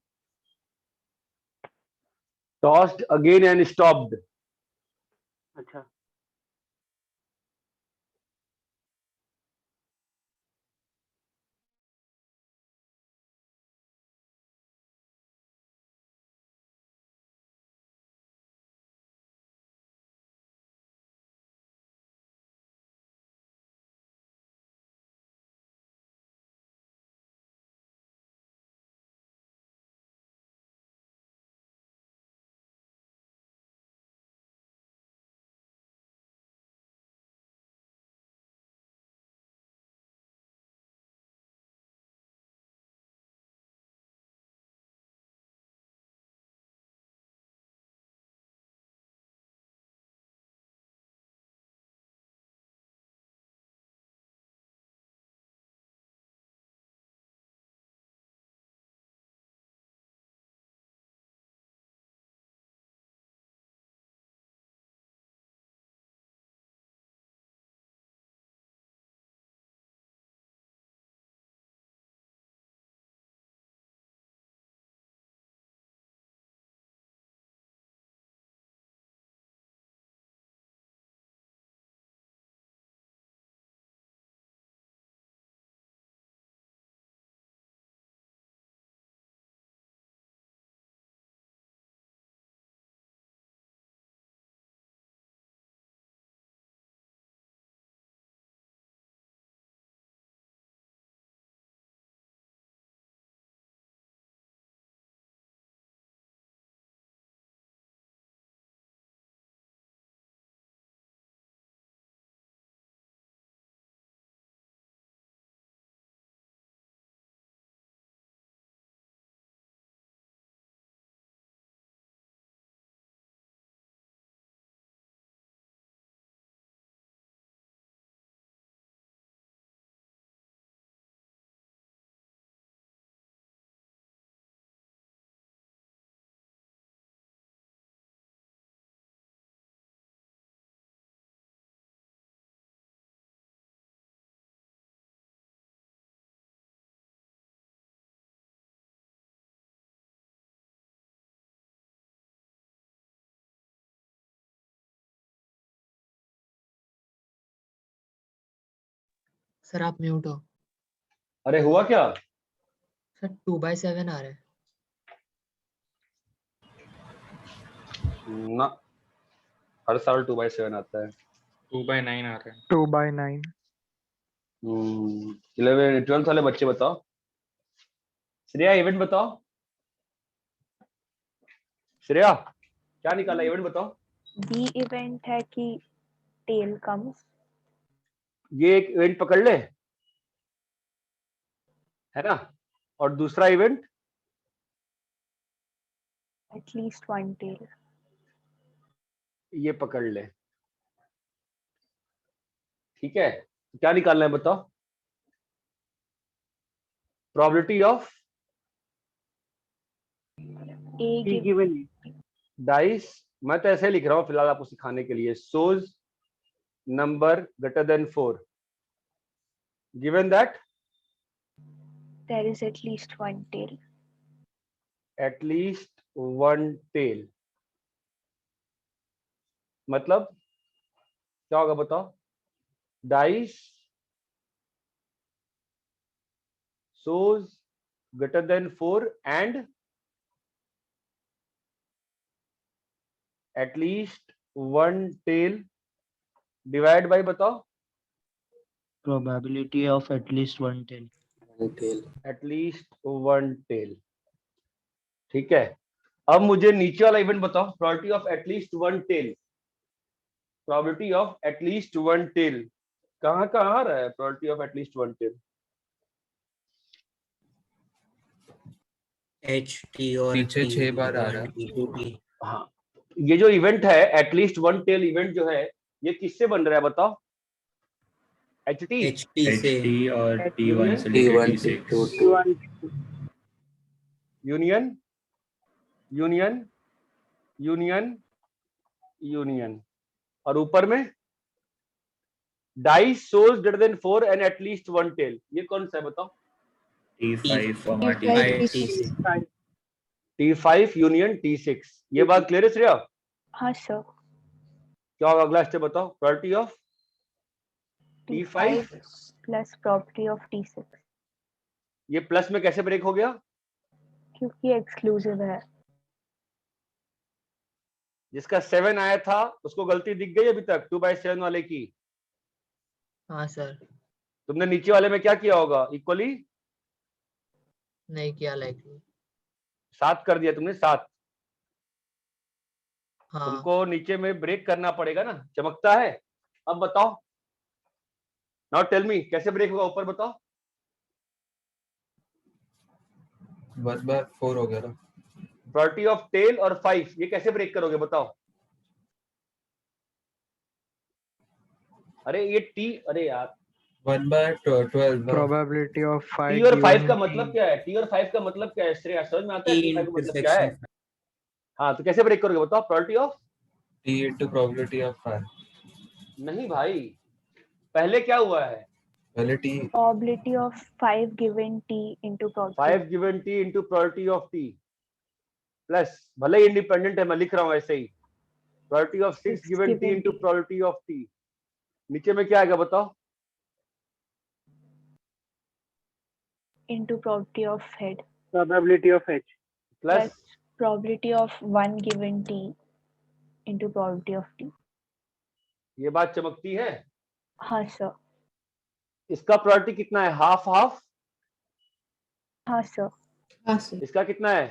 Tossed again and stopped. अच्छा सर आप म्यूट हो। अरे हुआ क्या? सर 2/7 आ रहा है। ना, हर साल 2/7 आता है। 2/9 आ रहा है। 2/9। 11 12 वाले बच्चे बताओ। श्रेया इवेंट बताओ। श्रेया क्या निकाला, इवेंट बताओ। बी इवेंट है कि टेल कम्स। ये एक इवेंट पकड़ ले, है ना, और दूसरा इवेंट एटलीस्ट वन टेल। ये पकड़ ले, ठीक है। क्या निकालना है बताओ? Probability of P given dice, मैं तो ऐसे लिख रहा हूँ फिलहाल आपको सिखाने के लिए। Shows number greater than 4 given that There is at least one tail. At least one tail. मतलब क्या होगा बताओ? Dice shows greater than 4 and at least one tail divide by बताओ Probability of at least one tail. At least one tail. ठीक है, अब मुझे नीचे वाला इवेंट बताओ। Probability of at least one tail, probability of at least one tail कहाँ कहाँ आ रहा है? Probability of at least one tail H T और पीछे T 6 बार आ one, रहा है। T, 2, T। हाँ, ये जो इवेंट है एटलीस्ट वन टेल इवेंट जो है, ये किससे बन रहा है बताओ? एच टी HT से HT और T1 से T1 लेके to T6। T2। Union union union union, और ऊपर में dice shows greater than 4 and at least one tail. ये कौन सा है बताओ? T5 T6। T5 union T6। ये बात क्लियर है श्रेया? हाँ सर। क्या होगा अगला स्टेप बताओ? Probability of T5 plus property of T6, ये प्लस में कैसे ब्रेक हो गया? क्योंकि एक्सक्लूसिव है। जिसका 7 आया था उसको गलती दिख गई अभी तक 2/7 वाले की? हाँ सर। तुमने नीचे वाले में क्या किया होगा? इक्वली नहीं किया लाइकली। 7 कर दिया तुमने, 7। हाँ। तुमको नीचे में ब्रेक करना पड़ेगा ना, चमकता है। अब बताओ, नाउ टेल मी कैसे ब्रेक होगा? ऊपर बताओ। 1/4 हो गया ना। प्रोबेबिलिटी ऑफ टेल और 5 ये कैसे ब्रेक करोगे बताओ? अरे ये टी, अरे यार 1/12 ना। Probability of 5 टी और 5 given का T. मतलब क्या है? टी और 5 का मतलब क्या है श्रेया? समझ में आता है T टी 5 का मतलब क्या है? intersection। हाँ, तो कैसे ब्रेक करोगे बताओ? Probability of T into probability of 5। नहीं भाई, पहले क्या हुआ है? पहले T Probability of 5 given T into probability 5 given T into probability of T plus, भले ही इंडिपेंडेंट है मैं लिख रहा हूँ ऐसे ही, probability of 6 given T into probability of T. नीचे में क्या आएगा बताओ? into probability of head probability of H plus probability of 1 given T into probability of T। ये बात चमकती है? हाँ सर। इसका प्रोबेबिलिटी कितना है? Half half. हाँ सर। हाँ सर। इसका कितना है?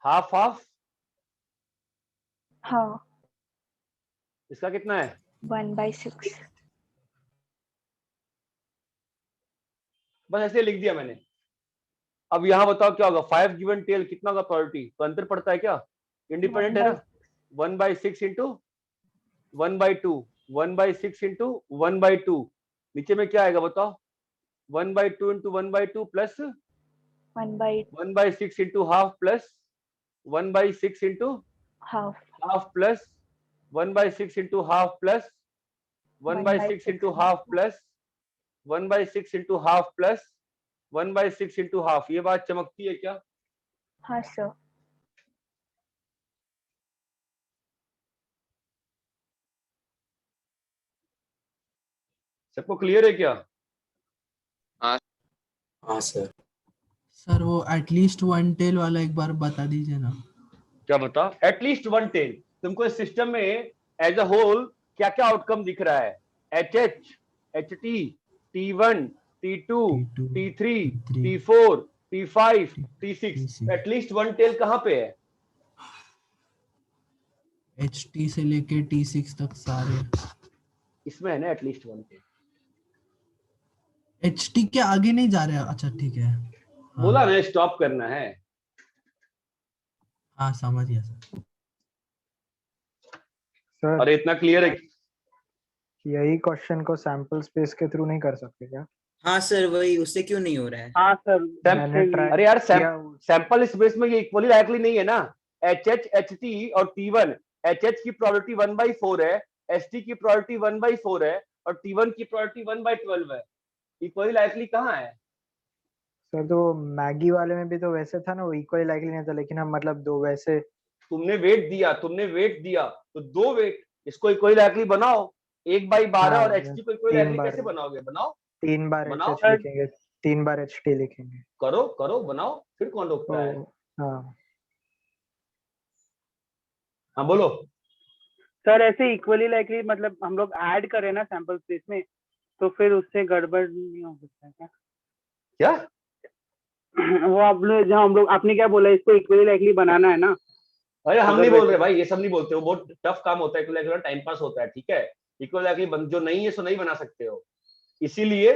Half half. हाँ। इसका कितना है? 1/6। बस ऐसे लिख दिया मैंने। अब यहाँ बताओ क्या होगा? 5 गिवन टेल कितना होगा प्रोबेबिलिटी? तो अंतर पड़ता है क्या? इंडिपेंडेंट है ना। 1/6 इंटू 1/2, 1/6 इंटू 1/2। नीचे में क्या आएगा बताओ? 1/2 into 1/2 plus 1/6 into half plus 1/6 into half plus 1/6 into half plus 1/6 into half plus 1/6 into half plus 1/6 into half. ये बात चमकती है क्या? हाँ सर। सबको क्लियर है क्या? हाँ सर। सर वो एटलीस्ट वन टेल वाला एक बार बता दीजिए ना। क्या बता? At least one tail. तुमको इस सिस्टम में एज अ होल क्या क्या आउटकम दिख रहा है? HH, HT, T1, T2, T3, T4, T5, T6। At least one tail कहाँ पे है? HT से लेके T6 तक सारे इसमें है ना एटलीस्ट वन टेल। HT के आगे नहीं जा रहे हैं। अच्छा ठीक है। बोला ना स्टॉप करना है। हाँ समझ गया सर। सर अरे इतना क्लियर है? यही क्वेश्चन को सैंपल स्पेस के थ्रू नहीं कर सकते क्या? हाँ सर वही, उससे क्यों नहीं हो रहा है? हाँ सर मैंने ट्राई अरे यार किया। सैंपल स्पेस में ये इक्वली लाइकली नहीं है ना। HH, HT और T1, HH की प्रोबेबिलिटी 1/4 है, HT की प्रोबेबिलिटी 1/4 है और T1 की प्रोबेबिलिटी 1/12 है। इक्वली लाइकली कहाँ है? सर तो मैगी वाले में भी तो वैसे था ना, वो इक्वली लाइकली नहीं था, लेकिन हम मतलब दो वैसे तुमने वेट दिया तो दो वेट, इसको इक्वली लाइकली बनाओ। 1/12 और HT को इक्वली लाइकली कैसे बनाओगे? बनाओ 3 बार बनाओ। HH लिखेंगे, 3 बार HT लिखेंगे। करो बनाओ, फिर कौन रोकता है? हाँ हाँ बोलो। सर ऐसे इक्वली लाइकली मतलब हम लोग ऐड करें ना सैंपल स्पेस में, तो फिर उससे गड़बड़ नहीं हो सकता है क्या? वो आपने जहाँ हम लोग, आपने क्या बोला, इसको इक्वली लाइकली बनाना है ना? अरे हम अगर नहीं बोल वैसे- रहे भाई, ये सब नहीं बोलते हो, बहुत टफ काम होता है। इक्वल लाइकली टाइम पास होता है, ठीक है। इक्वल लाइकली जो नहीं है सो नहीं बना सकते हो। इसीलिए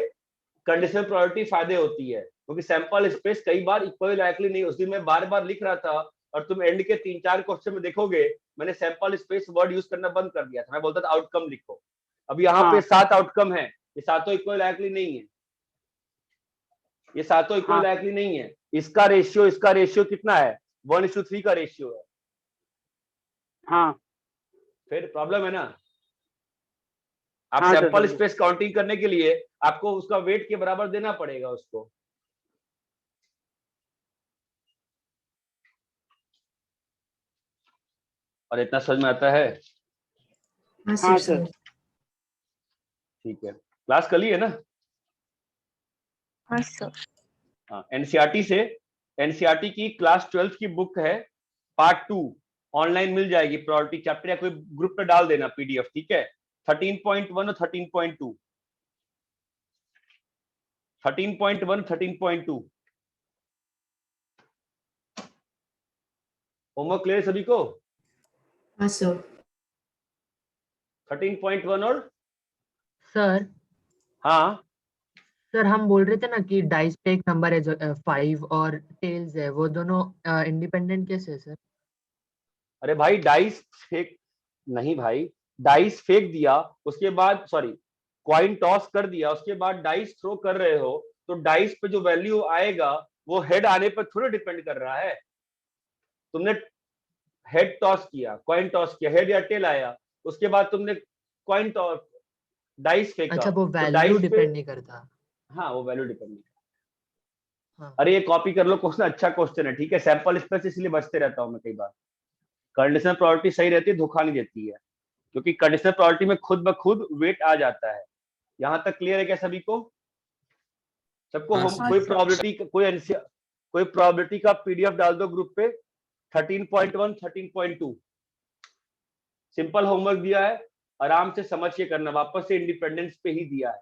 कंडीशनल प्रोबेबिलिटी फायदे होती है, क्योंकि सैंपल स्पेस कई बार इक्वली लाइकली नहीं। उस दिन मैं बार बार लिख रहा था और तुम एंड के 3-4 क्वेश्चन में देखोगे मैंने सैंपल स्पेस वर्ड यूज करना बंद कर दिया था। मैं बोलता था आउटकम लिखो। अब यहाँ पे 7 आउटकम है, ये सातों इक्वल लाइकली नहीं है। ये सातों इक्वल लाइकली नहीं है। इसका रेशियो कितना है? 1:3 का रेशियो है। हाँ फिर प्रॉब्लम है ना। आप हाँ, सैंपल सर। स्पेस काउंटिंग करने के लिए आपको उसका वेट के बराबर देना पड़ेगा उसको। और इतना समझ में आता है? हाँ सर। ठीक है, क्लास कर ली है ना? हाँ सर। हाँ, एनसीईआरटी की क्लास 12th की बुक है, पार्ट 2 ऑनलाइन मिल जाएगी। प्रायोरिटी चैप्टर या कोई ग्रुप पे डाल देना PDF, ठीक है। 13.1 और 13.2, 13.1, 13.2 होमवर्क क्लियर सभी को? हाँ सर। 13.1 और सर हाँ सर हम बोल रहे थे ना कि डाइस पे एक नंबर है जो 5 और टेल्स है, वो दोनों इंडिपेंडेंट कैसे है सर? अरे भाई डाइस फेंक नहीं भाई, डाइस फेंक दिया उसके बाद, सॉरी कॉइन टॉस कर दिया उसके बाद डाइस थ्रो कर रहे हो, तो डाइस पे जो वैल्यू आएगा वो हेड आने पर थोड़ा डिपेंड कर रहा है। तुमने हेड टॉस किया, कॉइन टॉस किया, हेड या टेल आया, उसके बाद तुमने कॉइन टॉस डाइस फेंका। अच्छा वो तो वैल्यू डाइस पे डिपेंड नहीं करता। हाँ वो वैल्यू डिपेंड नहीं करता। हाँ। अरे ये कॉपी कर लो क्वेश्चन, अच्छा क्वेश्चन है, ठीक है। सैंपल स्पेस इसलिए बचते रहता हूँ मैं कई बार। कंडीशनल प्रोबेबिलिटी सही रहती है, धोखा नहीं देती है, क्योंकि कंडीशनल प्रोबेबिलिटी में खुद ब खुद वेट आ जाता है। यहां तक क्लियर है क्या सभी को? सबको हाँ, हम कोई प्रोबेबिलिटी का PDF डाल दो ग्रुप पे। 13.1, 13.2 सिंपल होमवर्क दिया है, आराम से समझ के करना, वापस से इंडिपेंडेंस पे ही दिया है,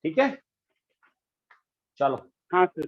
ठीक है। चलो हाँ सर।